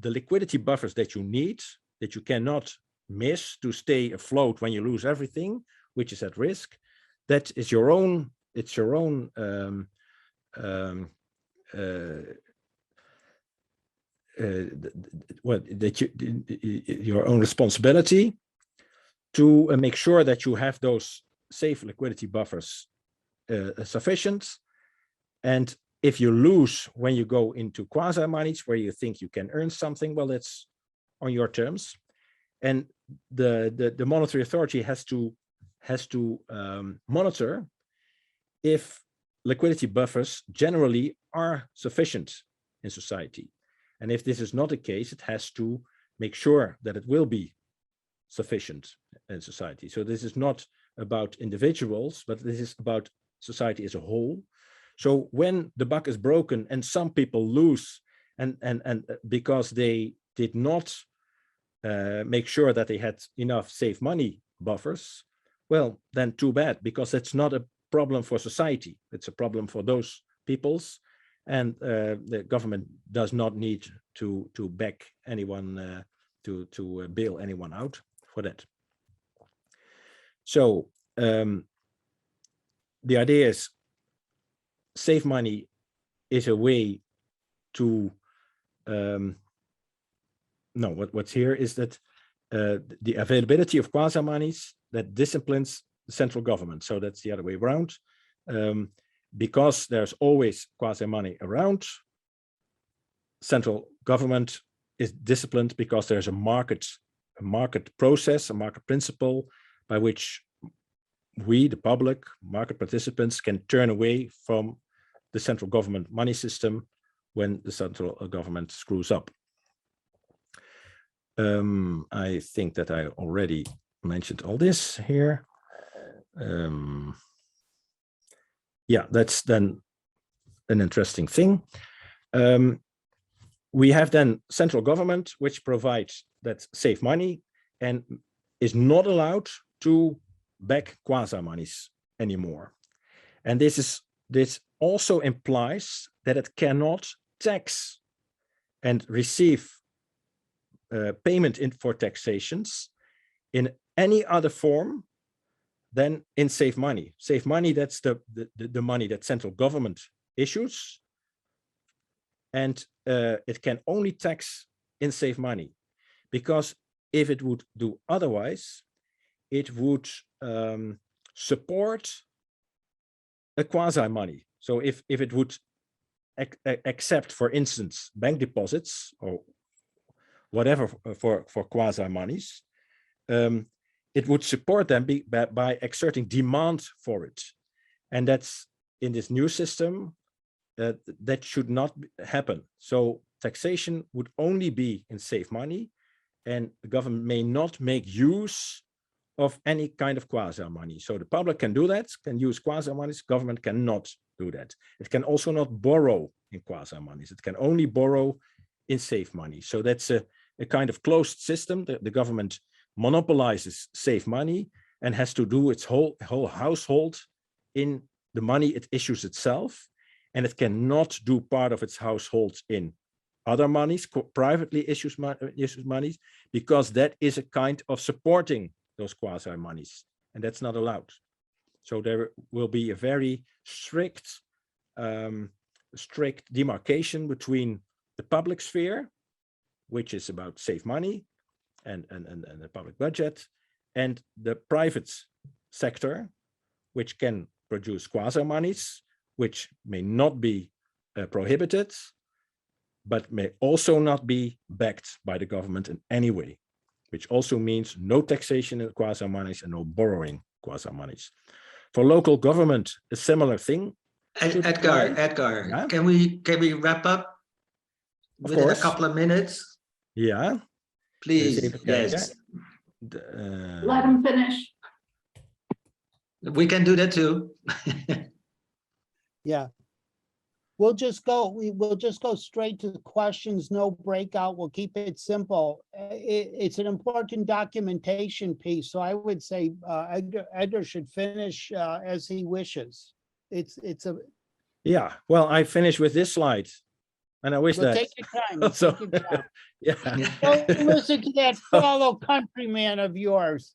the liquidity buffers that you need, that you cannot miss to stay afloat when you lose everything, which is at risk, that is your own, it's your own your own responsibility to make sure that you have those safe liquidity buffers sufficient. And if you lose when you go into quasi monies where you think you can earn something, well, that's on your terms. And the monetary authority has to monitor if liquidity buffers generally are sufficient in society. And if this is not the case, it has to make sure that it will be sufficient in society. So this is not about individuals, but this is about society as a whole. So when the buck is broken and some people lose, and because they did not make sure that they had enough safe money buffers, well, then too bad, because it's not a problem for society. It's a problem for those peoples, and the government does not need to back anyone to bail anyone out for that. So the idea is safe money is a way to what's here is that the availability of quasi monies that disciplines the central government. So that's the other way around. Because there's always quasi money around, central government is disciplined because there's a market process, a market principle by which we, the public, market participants, can turn away from the central government money system when the central government screws up. I think that I already mentioned all this here. Yeah, that's then an interesting thing. We have then central government, which provides that safe money and is not allowed to back quasi monies anymore. And this also implies that it cannot tax and receive payment for taxations in any other form than in safe money. Safe money, that's the money that central government issues, and it can only tax in safe money, because if it would do otherwise, it would support a quasi money. So if it would accept, for instance, bank deposits or whatever for quasi monies, it would support them by exerting demand for it. And that's in this new system, that should not happen. So taxation would only be in safe money, and the government may not make use of any kind of quasi money. So the public can do that, can use quasi monies, government cannot do that. It can also not borrow in quasi monies. It can only borrow in safe money. So that's a kind of closed system. The government monopolizes safe money and has to do its whole household in the money it issues itself. and it cannot do part of its households in other monies, privately issued monies, because that is a kind of supporting those quasi monies, and that's not allowed. So there will be a very strict demarcation between the public sphere, which is about save money and the public budget, and the private sector, which can produce quasi monies, which may not be prohibited, but may also not be backed by the government in any way, which also means no taxation in quasi monies and no borrowing quasi monies. For local government, a similar thing. Edgar, yeah? can we wrap up within a couple of minutes? Yeah. Please, yes. Let him finish. We can do that too. Yeah. We'll just go straight to the questions, no breakout. We'll keep it simple. It's an important documentation piece, so I would say Edgar should finish as he wishes. Yeah, well, I finished with this slide, and I wish Well, that. take your time. So, Take your time. yeah. Don't listen to that fellow countryman of yours.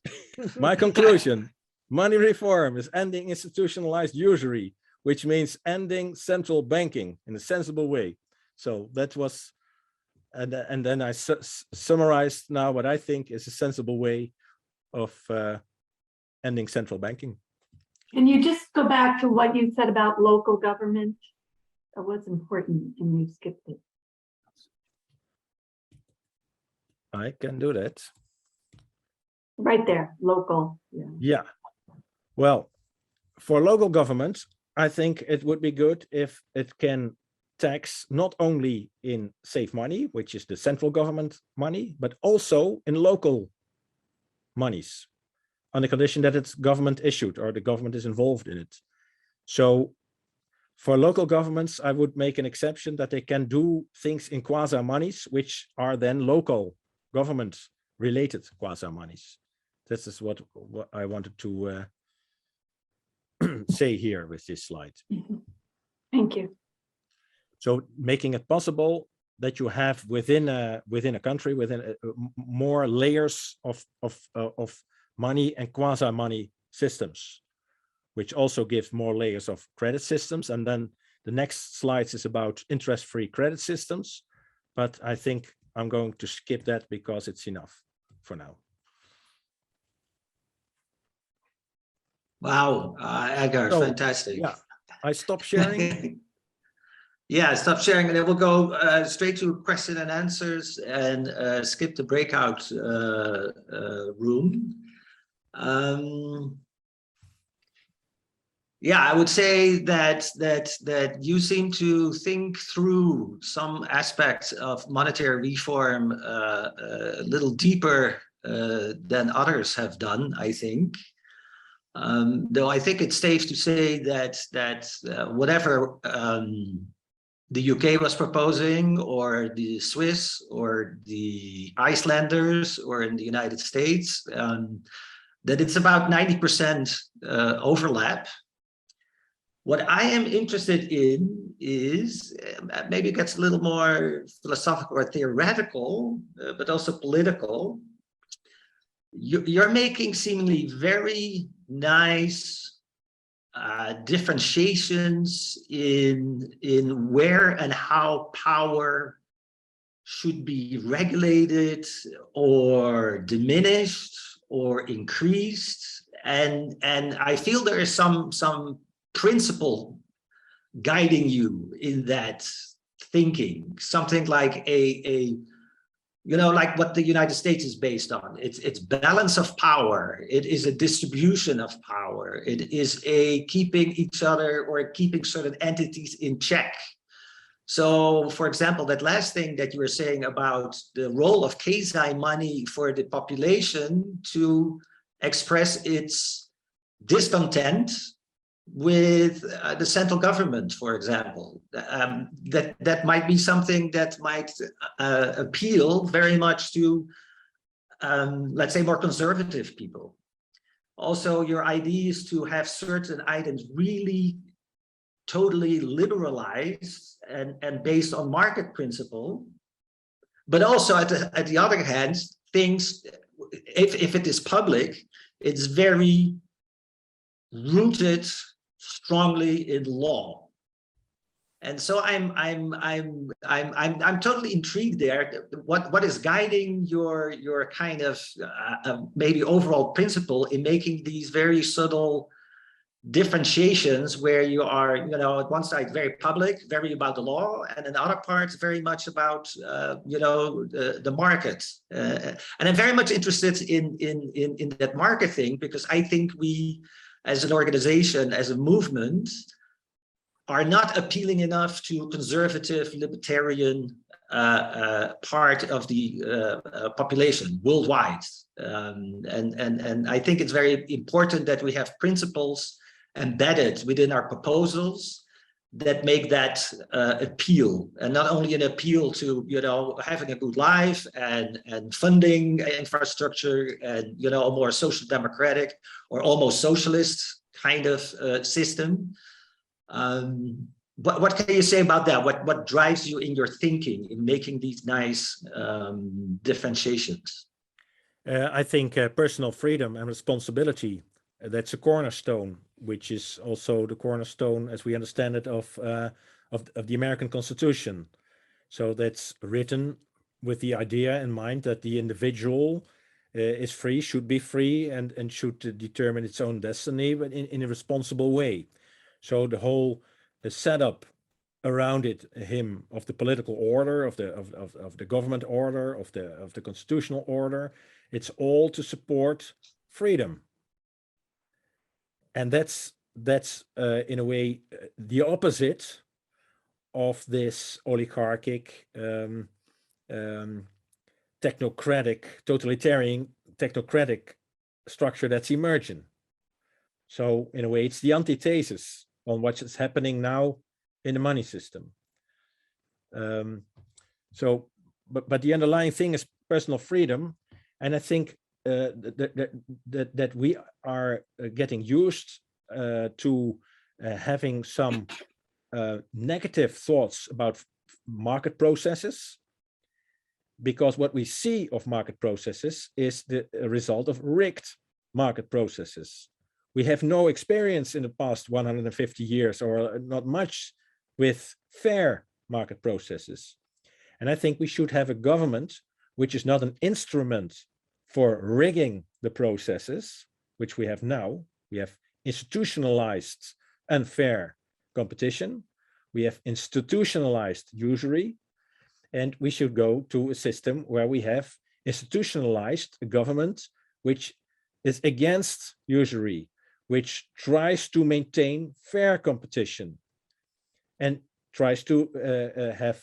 My conclusion: money reform is ending institutionalized usury, which means ending central banking in a sensible way. So that was, and then I summarized now what I think is a sensible way of ending central banking. Can you just go back to what you said about local government? That was important and you skipped it. I can do that. Right there, local. Yeah. Yeah. Well, for local government, I think it would be good if it can tax not only in save money, which is the central government money, but also in local monies, on the condition that it's government issued or the government is involved in it. So for local governments, I would make an exception that they can do things in quasi monies, which are then local government related quasi monies. This is what I wanted to say here with this slide. Thank you. So making it possible that you have within a country, more layers of money and quasi money systems, which also gives more layers of credit systems. And then the next slides is about interest-free credit systems, but I think I'm going to skip that because it's enough for now. Wow, Edgar, So, fantastic. Yeah, I stop sharing. Yeah, stop sharing, and then we'll go straight to question and answers and skip the breakout room. Yeah, I would say that you seem to think through some aspects of monetary reform a little deeper than others have done, I think. Though I think it's safe to say that whatever the UK was proposing, or the Swiss, or the Icelanders, or in the United States, that it's about 90% overlap. What I am interested in is, maybe it gets a little more philosophical or theoretical, but also political. You're making seemingly very nice differentiations in where and how power should be regulated or diminished or increased, and I feel there is some principle guiding you in that thinking, something like like what the United States is based on. It's balance of power. It is a distribution of power. It is a keeping each other or keeping certain entities in check. So, for example, that last thing that you were saying about the role of quasi money for the population to express its discontent with the central government, for example, that might be something that might appeal very much to, let's say, more conservative people. Also, your idea is to have certain items really totally liberalized and based on market principle. But also at the other hand, things, if it is public, it's very rooted strongly in law. And so I'm totally intrigued there. What is guiding your kind of maybe overall principle in making these very subtle differentiations where you are, you know, at one side very public, very about the law, and in other parts very much about you know, the market. And I'm very much interested in that market thing, because I think we, as an organization, as a movement, are not appealing enough to conservative, libertarian part of the population worldwide. And I think it's very important that we have principles embedded within our proposals that make that appeal, and not only an appeal to, you know, having a good life and funding infrastructure and, you know, a more social democratic or almost socialist kind of system. What can you say about that? What drives you in your thinking in making these nice differentiations? I think personal freedom and responsibility, that's a cornerstone, which is also the cornerstone, as we understand it, of the American Constitution. So that's written with the idea in mind that the individual is free, should be free, and should determine its own destiny, but in a responsible way. So the whole setup around it, of the political order, of the government order, of the constitutional order, it's all to support freedom. And that's in a way the opposite of this oligarchic, technocratic, totalitarian technocratic structure that's emerging. So in a way, it's the antithesis on what is happening now in the money system. But the underlying thing is personal freedom, and I think that we are getting used to having some negative thoughts about market processes, because what we see of market processes is the result of rigged market processes. We have no experience in the past 150 years, or not much, with fair market processes. And I think we should have a government which is not an instrument for rigging the processes, which we have now. We have institutionalized unfair competition. We have institutionalized usury. And we should go to a system where we have institutionalized a government which is against usury, which tries to maintain fair competition and tries to have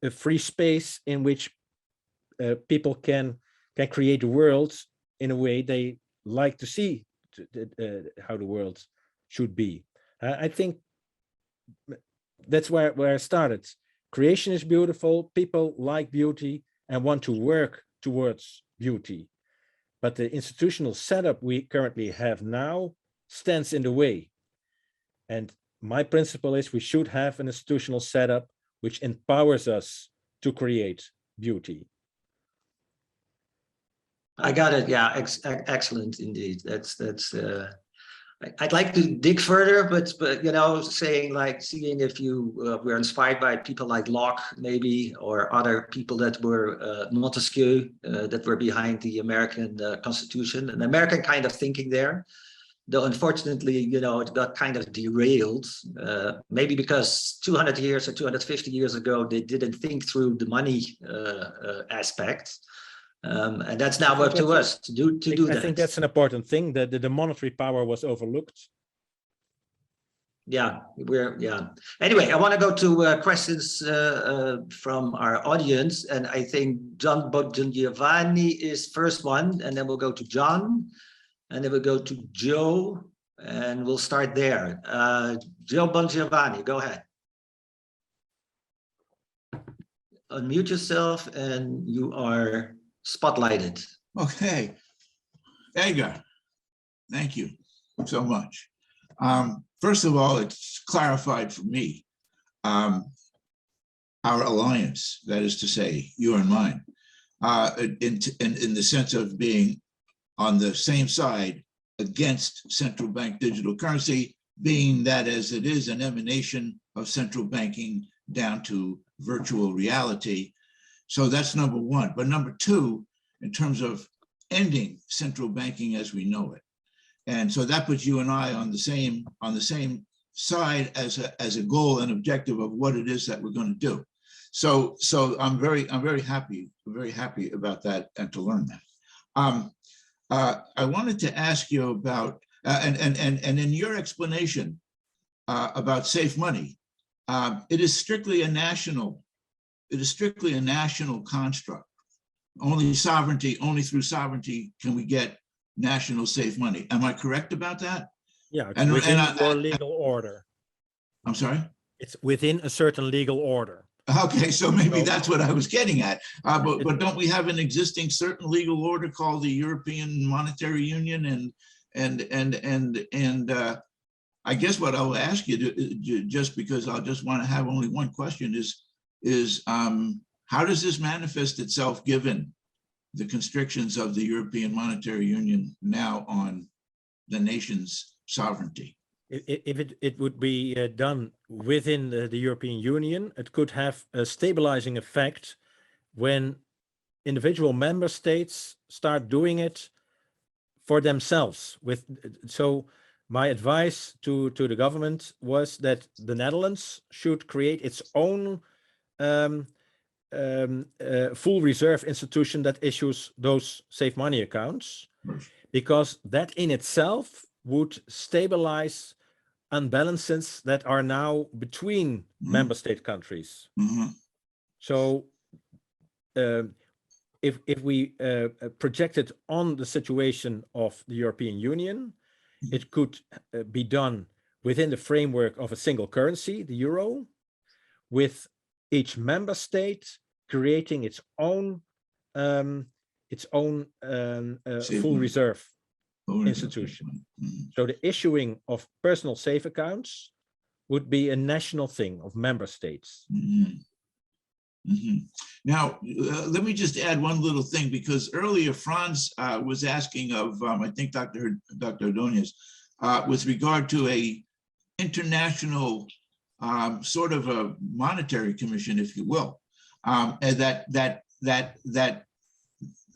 a free space in which people can create a world in a way they like to see how the world should be. I think that's where I started. Creation is beautiful. People like beauty and want to work towards beauty. But the institutional setup we currently have now stands in the way. And my principle is we should have an institutional setup which empowers us to create beauty. I got it. Yeah, excellent indeed. That's I'd like to dig further, but you know, seeing if you were inspired by people like Locke, maybe, or other people that were Montesquieu, that were behind the American Constitution, an American kind of thinking there. Though unfortunately, you know, it got kind of derailed, maybe because 200 years or 250 years ago, they didn't think through the money aspect. And that's now up to us to do that. I think that's an important thing, that the monetary power was overlooked. Yeah, Anyway, I want to go to questions from our audience, and I think John Giovanni is first one, and then we'll go to John, and then we'll go to Joe, and we'll start there. Joe Bongiovanni, go ahead. Unmute yourself, and you are spotlighted. Okay. Edgar, Thank you so much. First of all, it's clarified for me our alliance, that is to say, you and mine, in the sense of being on the same side against central bank digital currency, being that as it is an emanation of central banking down to virtual reality. So that's number one. But number two, in terms of ending central banking as we know it. And so that puts you and I on the same side as a goal and objective of what it is that we're going to do. So I'm very happy about that and to learn that. I wanted to ask you about and in your explanation about safe money, it is strictly a national construct. Only through sovereignty can we get national safe money. Am I correct about that? Yeah, it's within your legal order. I'm sorry? It's within a certain legal order. Okay, so maybe that's what I was getting at. But don't we have an existing certain legal order called the European Monetary Union? And I guess what I'll ask you, just because I'll just want to have only one question, is how does this manifest itself given the constrictions of the European Monetary Union now on the nation's sovereignty? If it would be done within the European Union, it could have a stabilizing effect when individual member states start doing it for themselves. So my advice to the government was that the Netherlands should create its own full reserve institution that issues those safe money accounts, because that in itself would stabilize unbalances that are now between member state countries. So if we project it on the situation of the European Union, it could be done within the framework of a single currency, the euro, with each member state creating its own full reserve institution. So the issuing of personal safe accounts would be a national thing of member states. Now, let me just add one little thing, because earlier Franz was asking of, I think Dr. Ordonez, with regard to a international sort of a monetary commission, if you will, and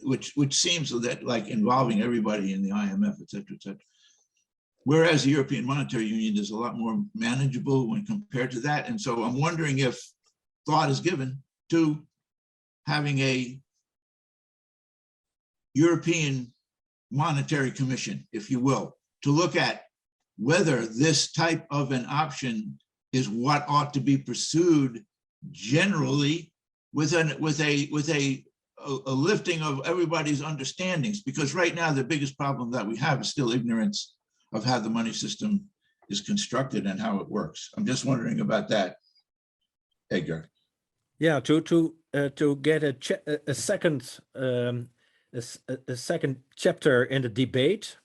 which seems that like involving everybody in the IMF, et cetera, et cetera. Whereas the European Monetary Union is a lot more manageable when compared to that. And so I'm wondering if thought is given to having a European Monetary Commission, if you will, to look at whether this type of an option is what ought to be pursued generally with a lifting of everybody's understandings, because right now the biggest problem that we have is still ignorance of how the money system is constructed and how it works. I'm just wondering about that, Edgar. Yeah, to get a second chapter in the debate,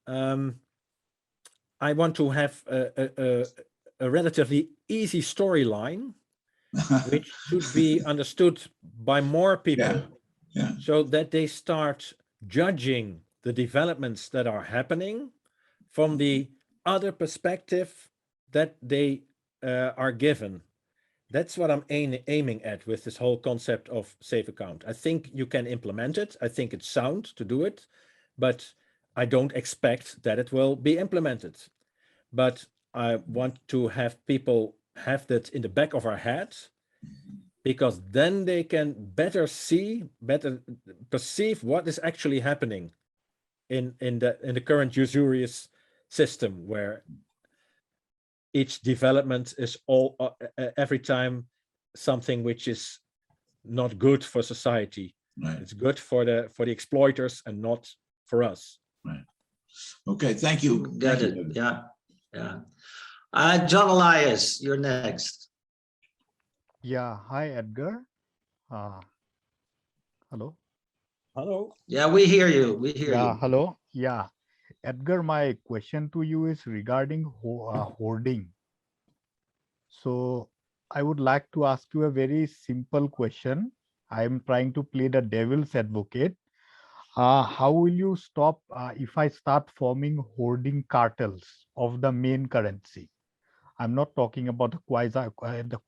I want to have a relatively easy storyline, which should be understood by more people, so that they start judging the developments that are happening from the other perspective that they are given. That's what I'm aiming at with this whole concept of safe account. I think you can implement it. I think it's sound to do it, but I don't expect that it will be implemented. But I want to have people have that in the back of our head, because then they can better perceive what is actually happening in the current usurious system, where each development is every time something which is not good for society. Right. It's good for the exploiters and not for us. Right. Okay, thank you. Got it. Yeah. John Elias, you're next. Yeah, hi Edgar. Hello. Hello. Yeah, we hear you. We hear Yeah, you. hello. Yeah, Edgar, my question to you is regarding hoarding. So I would like to ask you a very simple question. I am trying to play the devil's advocate. How will you stop if I start forming hoarding cartels of the main currency? I'm not talking about the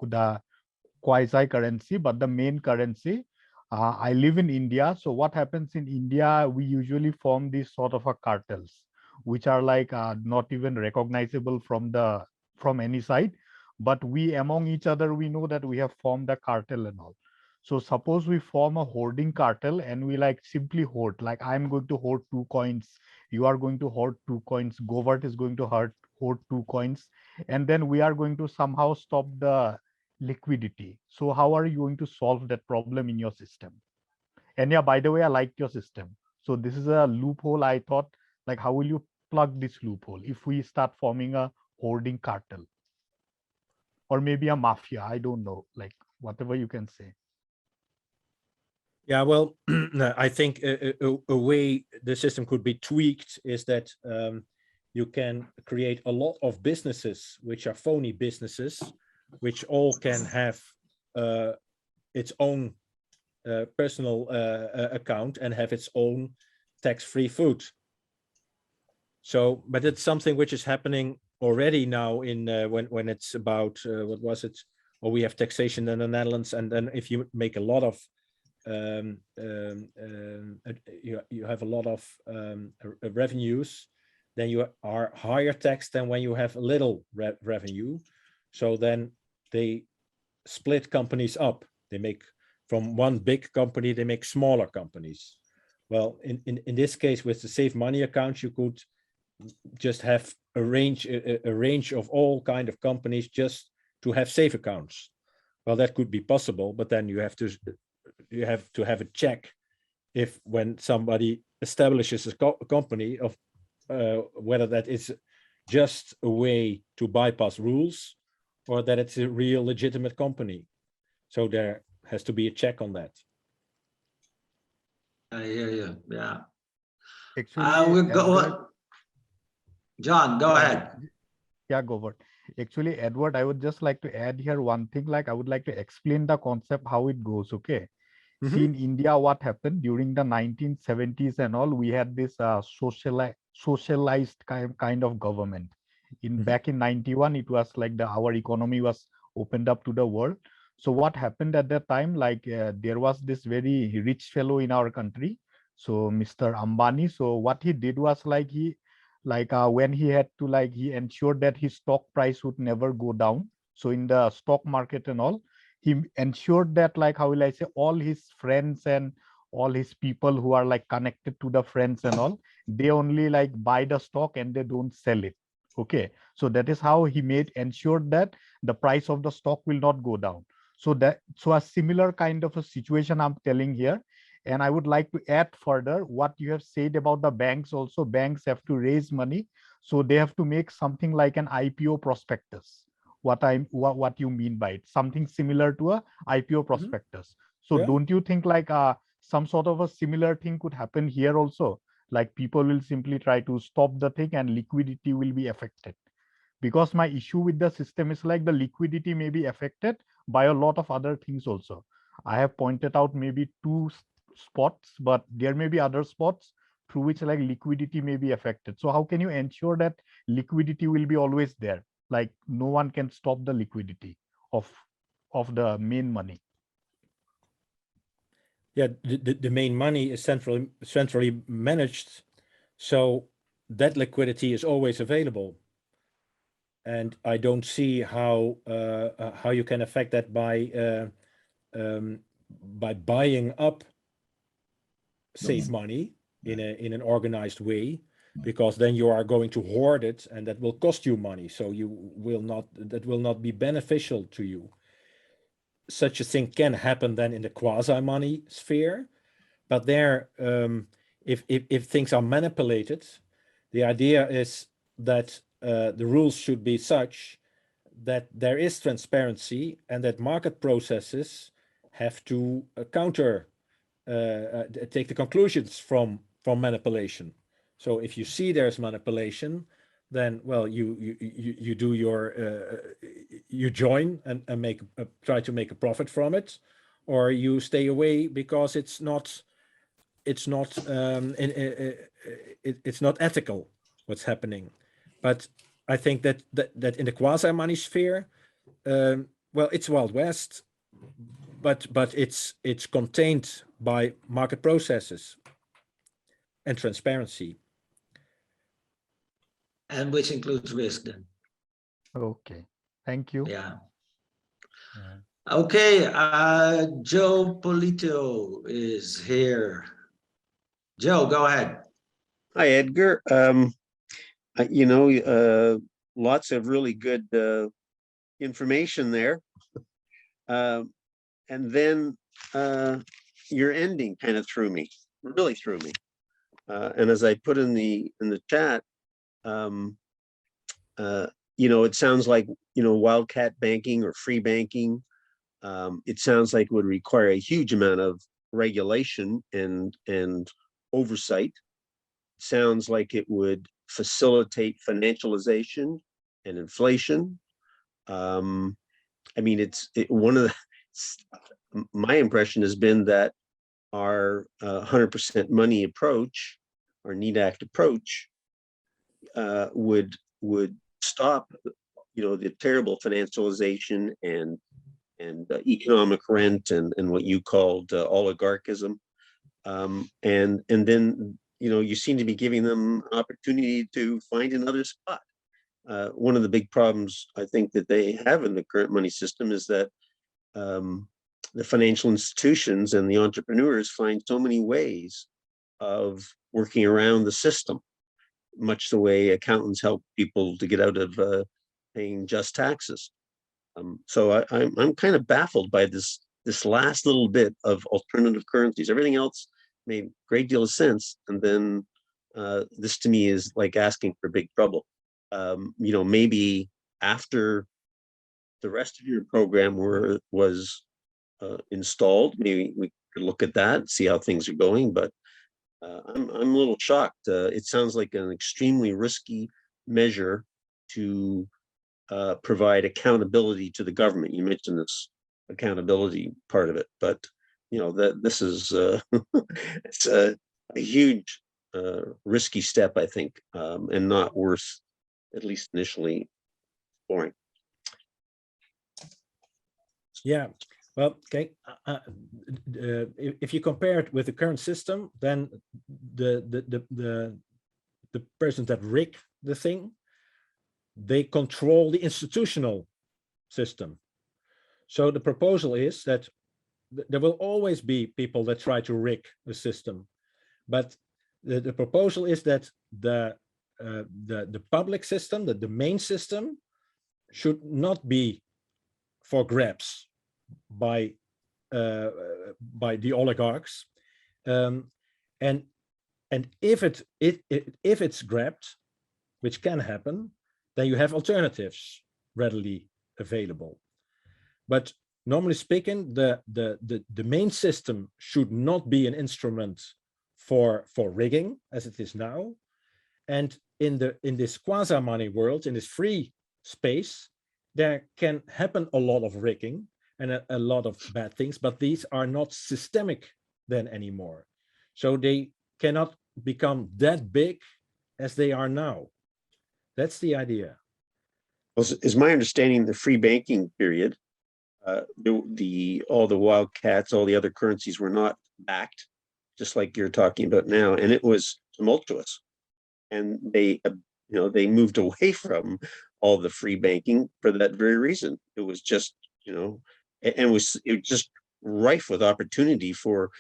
the quasi currency, but the main currency. I live in India. So what happens in India, we usually form these sort of a cartels, which are like not even recognizable from any side. But we among each other, we know that we have formed a cartel and all. So suppose we form a hoarding cartel and we like simply hoard, like I'm going to hoard 2 coins, you are going to hoard 2 coins, Govert is going to hoard 2 coins, and then we are going to somehow stop the liquidity. So how are you going to solve that problem in your system? And yeah, by the way, I like your system. So this is a loophole. I thought, like, how will you plug this loophole if we start forming a hoarding cartel or maybe a mafia? I don't know, like whatever you can say. Yeah, well, I think a way the system could be tweaked is that you can create a lot of businesses which are phony businesses, which all can have its own personal account and have its own tax-free food. So, but it's something which is happening already now in when it's about what was it? Or we have taxation in the Netherlands, and then if you make a lot of you have a lot of revenues, then you are higher taxed than when you have a little revenue. So then they split companies up. They make from one big company, they make smaller companies. Well, in this case, with the Save Money account, you could just have a range of all kind of companies just to have save accounts. Well, that could be possible, but then you have to have a check if when somebody establishes a company of whether that is just a way to bypass rules or that it's a real legitimate company. So there has to be a check on that. I hear you. Yeah. Actually, We'll go Edward, on. John, go ahead. yeah, Govert. Actually, Edward, I would just like to add here one thing. Like, I would like to explain the concept how it goes. Okay. See, in India, what happened during the 1970s and all, we had this socialized kind of government. Back in 91, it was like our economy was opened up to the world. So what happened at that time, like there was this very rich fellow in our country, so Mr. Ambani. So what he did was like when he had to he ensured that his stock price would never go down. So in the stock market and all, he ensured that how will I say, all his friends and all his people who are connected to the friends and all, they only buy the stock and they don't sell it. Okay, so that is how he ensured that the price of the stock will not go down. So a similar kind of a situation I'm telling here. And I would like to add further what you have said about the banks. Also, banks have to raise money, so they have to make something like an IPO prospectus. What you mean by it? Something similar to a IPO prospectus. So Yeah. don't you think some sort of a similar thing could happen here also? Like people will simply try to stop the thing and liquidity will be affected. Because my issue with the system is the liquidity may be affected by a lot of other things also. I have pointed out maybe two spots, but there may be other spots through which liquidity may be affected. So how can you ensure that liquidity will be always there? Like no one can stop the liquidity of the main money. Yeah, the main money is centrally managed, so that liquidity is always available. And I don't see how you can affect that by buying up safe money in an organized way, because then you are going to hoard it and that will cost you money. So that will not be beneficial to you. Such a thing can happen then in the quasi-money sphere, but there, if things are manipulated, the idea is that the rules should be such that there is transparency and that market processes have to take the conclusions from manipulation. So if you see there's manipulation, then well, you do your you join and make try to make a profit from it, or you stay away because it's not it's not ethical what's happening. But I think that in the quasi money sphere, well, it's Wild West, but it's contained by market processes and transparency. And which includes risk then. Okay, thank you. Yeah. Yeah. Okay, Joe Polito is here. Joe, go ahead. Hi, Edgar. Lots of really good information there. And then your ending kind of really threw me. And as I put in the chat, it sounds like, wildcat banking or free banking. It sounds like it would require a huge amount of regulation and oversight. Sounds like it would facilitate financialization and inflation. I mean, my impression has been that our 100% money approach, our NEED Act approach, would stop, the terrible financialization and economic rent and what you called oligarchism, and then you seem to be giving them an opportunity to find another spot. One of the big problems I think that they have in the current money system is that the financial institutions and the entrepreneurs find so many ways of working around the system, much the way accountants help people to get out of paying just taxes. So I'm kind of baffled by this last little bit of alternative currencies. Everything else made a great deal of sense, and then this to me is like asking for big trouble. Maybe after the rest of your program was installed, maybe we could look at that, see how things are going. But I'm a little shocked. It sounds like an extremely risky measure to provide accountability to the government. You mentioned this accountability part of it, but that this is it's a huge risky step, I think, and not worth, at least initially, exploring. Yeah, well, okay. If you compare it with the current system, then the persons that rig the thing, they control the institutional system. So the proposal is that there will always be people that try to rig the system, but the proposal is that the public system, the main system, should not be for grabs by the oligarchs, and if it's grabbed, which can happen, then you have alternatives readily available. But normally speaking, the main system should not be an instrument for rigging as it is now. And in this quasi money world, in this free space, there can happen a lot of rigging and a lot of bad things, but these are not systemic then anymore. So they cannot become that big as they are now. That's the idea. Well, is my understanding the free banking period, all the wildcats, all the other currencies were not backed, just like you're talking about now, and it was tumultuous, and they moved away from all the free banking for that very reason. It was just it was just rife with opportunity for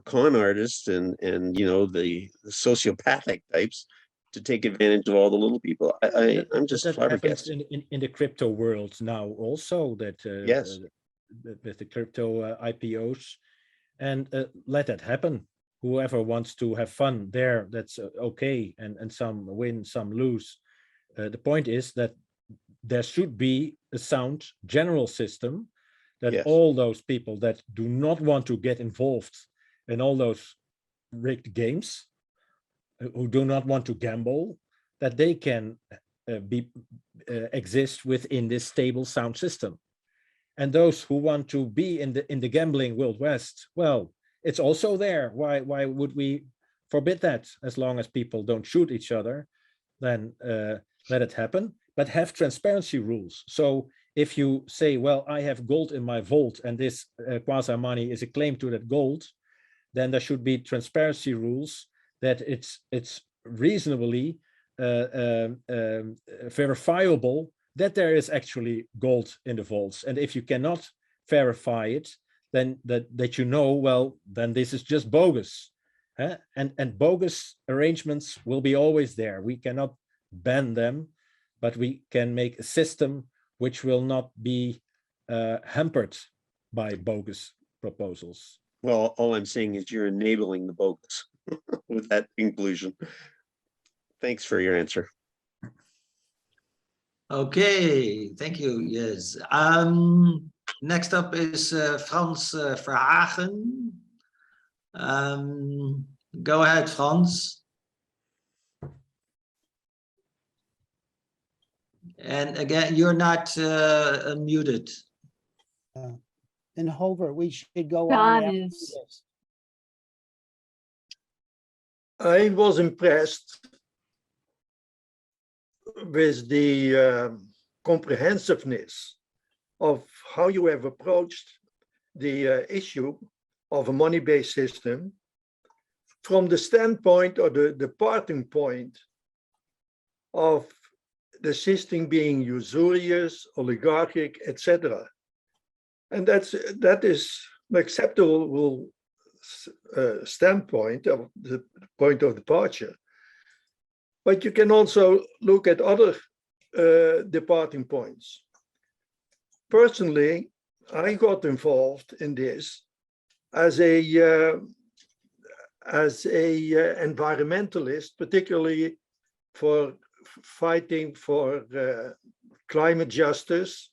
con artists and the sociopathic types to take advantage of all the little people. I'm just flabbergasted. In the crypto world now also, that yes, with the crypto IPOs, and let that happen. Whoever wants to have fun there, that's okay, and some win, some lose. The point is that there should be a sound general system that yes, all those people that do not want to get involved in all those rigged games who do not want to gamble, that they can exist within this stable, sound system. And those who want to be in the gambling Wild West, well, it's also there. Why would we forbid that? As long as people don't shoot each other, then let it happen. But have transparency rules. So if you say, well, I have gold in my vault and this quasi money is a claim to that gold, then there should be transparency rules that it's reasonably verifiable that there is actually gold in the vaults. And if you cannot verify it, then that you know, well, then this is just bogus. Huh? And bogus arrangements will be always there. We cannot ban them, but we can make a system which will not be hampered by bogus proposals. Well, all I'm saying is you're enabling the bogus with that conclusion. Thanks for your answer. Okay, thank you. Yes. Next up is Frans Verhagen. Go ahead, Frans. And again, you're not muted. And Hover, we should go John on. after is- this. I was impressed with the comprehensiveness of how you have approached the issue of a money-based system from the standpoint or the departing point of the system being usurious, oligarchic, etc. And that is an acceptable standpoint of the point of departure. But you can also look at other departing points. Personally, I got involved in this as a environmentalist, particularly for fighting for climate justice,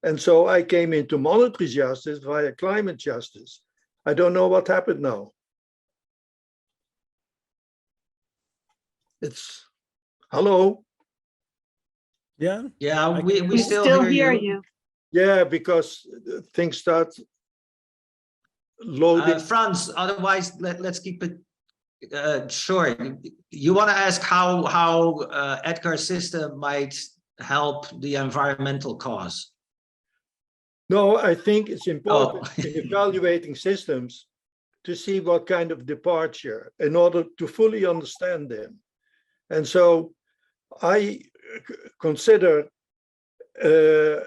and so I came into monetary justice via climate justice. I don't know what happened now. It's, hello? Yeah. Yeah, We we still hear you. Yeah, because things start loading. Frans, otherwise let's keep it short. You want to ask how Edgar's system might help the environmental cause? No, I think it's important in evaluating systems to see what kind of departure in order to fully understand them. And so I consider a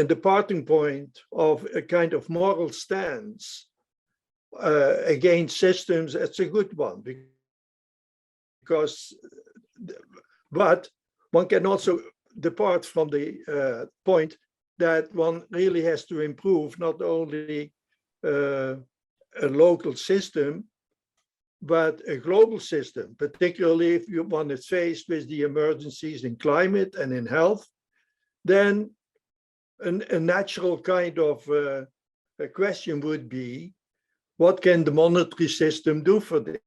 departing point of a kind of moral stance against systems. It's a good one because, but one can also depart from the point that one really has to improve not only a local system, but a global system, particularly if one is faced with the emergencies in climate and in health. Then a natural kind of a question would be, what can the monetary system do for this?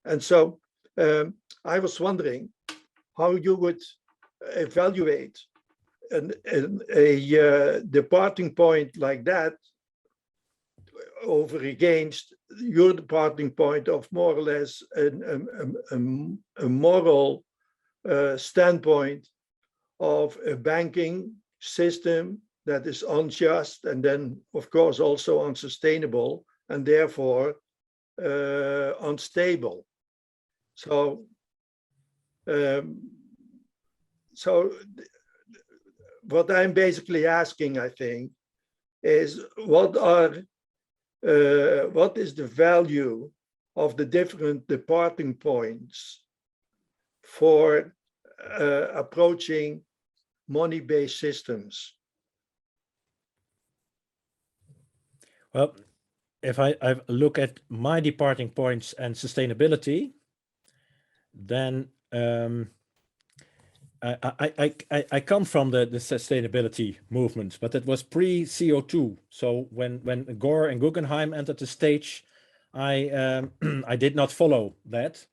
And so I was wondering how you would evaluate a departing point like that over against your departing point of more or less a moral standpoint of a banking system that is unjust and then of course also unsustainable and therefore unstable. So what I'm basically asking, I think, is what is the value of the different departing points for approaching money-based systems? Well, if I look at my departing points and sustainability, then I come from the sustainability movement, but it was pre-CO2. So when Gore and Guggenheim entered the stage, I did not follow that.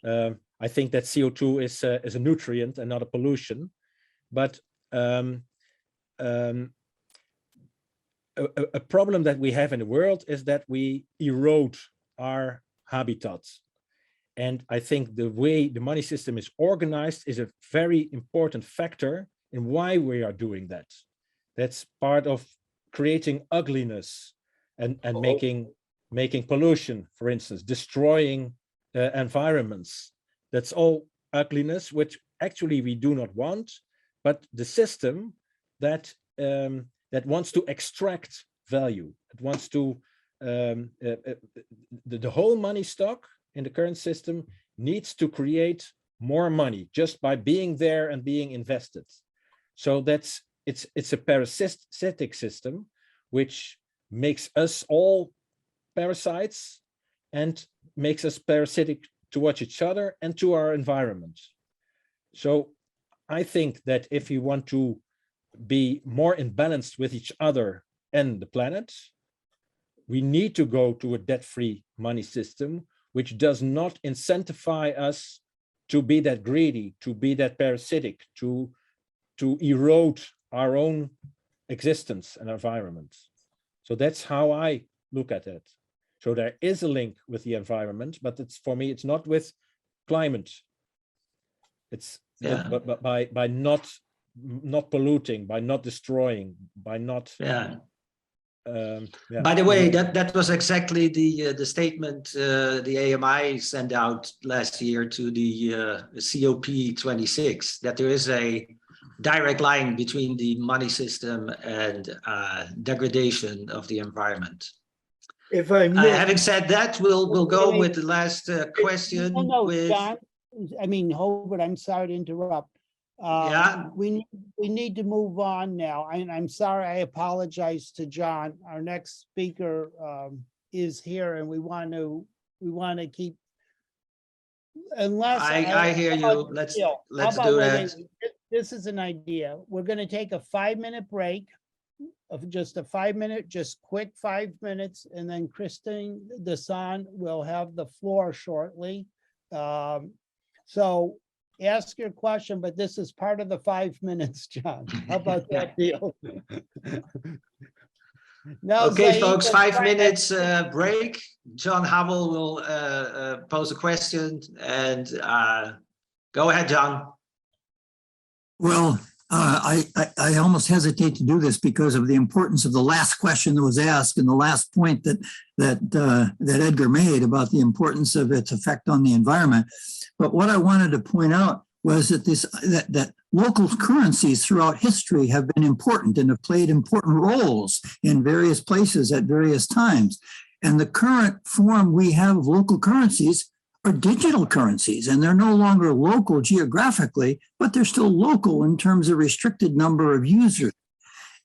I think that CO2 is a nutrient and not a pollution, but a problem that we have in the world is that we erode our habitats. And I think the way the money system is organized is a very important factor in why we are doing that. That's part of creating ugliness and making pollution, for instance, destroying environments. That's all ugliness, which actually we do not want, but the system that that wants to extract value, it wants to the whole money stock in the current system needs to create more money just by being there and being invested. So it's a parasitic system which makes us all parasites and makes us parasitic towards each other and to our environment. So I think that if you want to be more in balance with each other and the planet, we need to go to a debt-free money system which does not incentivize us to be that greedy, to be that parasitic, to erode our own existence and environment. So that's how I look at it. So there is a link with the environment, but it's, for me, it's not with climate. It's but by not polluting, by not destroying, by not. Yeah. By the way, that was exactly the statement the AMI sent out last year to the COP26, that there is a direct line between the money system and degradation of the environment. If I may, having said that, we'll go with the last question. No, John, I mean, Hobart, I'm sorry to interrupt. Yeah. We need to move on now. I'm sorry, I apologize to John. Our next speaker is here, and we want to keep, unless I hear you. Let's do that. This is an idea. We're going to take a 5-minute break of just a 5-minute, just quick 5 minutes, and then Christine Desan will have the floor shortly. So ask your question, but this is part of the 5 minutes, John. How about that deal? Now, okay, Zaid, folks, 5 minutes break. John Hubble will pose a question, and go ahead, John. Well, I almost hesitate to do this because of the importance of the last question that was asked and the last point that Edgar made about the importance of its effect on the environment. But what I wanted to point out was that that local currencies throughout history have been important and have played important roles in various places at various times. And the current form we have of local currencies are digital currencies, and they're no longer local geographically, but they're still local in terms of restricted number of users.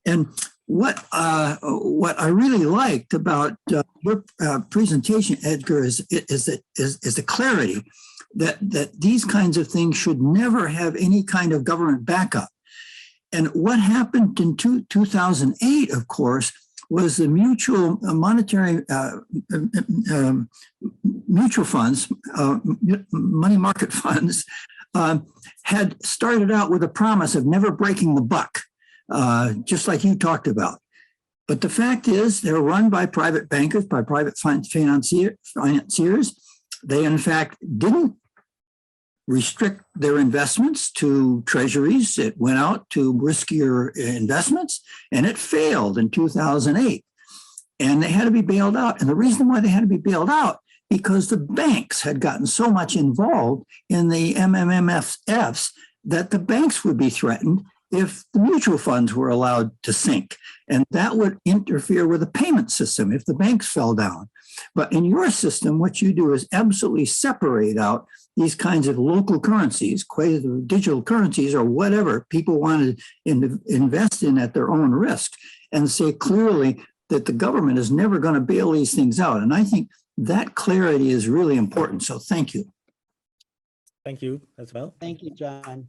And what I really liked about your presentation, Edgar, is the clarity that these kinds of things should never have any kind of government backup. And what happened in 2008, of course, was the mutual monetary mutual funds, money market funds, had started out with a promise of never breaking the buck, just like you talked about. But the fact is, they're run by private bankers, by private financiers. They, in fact, didn't restrict their investments to treasuries. It went out to riskier investments, and it failed in 2008. And they had to be bailed out. And the reason why they had to be bailed out, because the banks had gotten so much involved in the MMFs that the banks would be threatened if the mutual funds were allowed to sink. And that would interfere with the payment system if the banks fell down. But in your system, what you do is absolutely separate out these kinds of local currencies, digital currencies, or whatever people want to invest in at their own risk, and say clearly that the government is never going to bail these things out. And I think that clarity is really important. So thank you. Thank you as well. Thank you, John.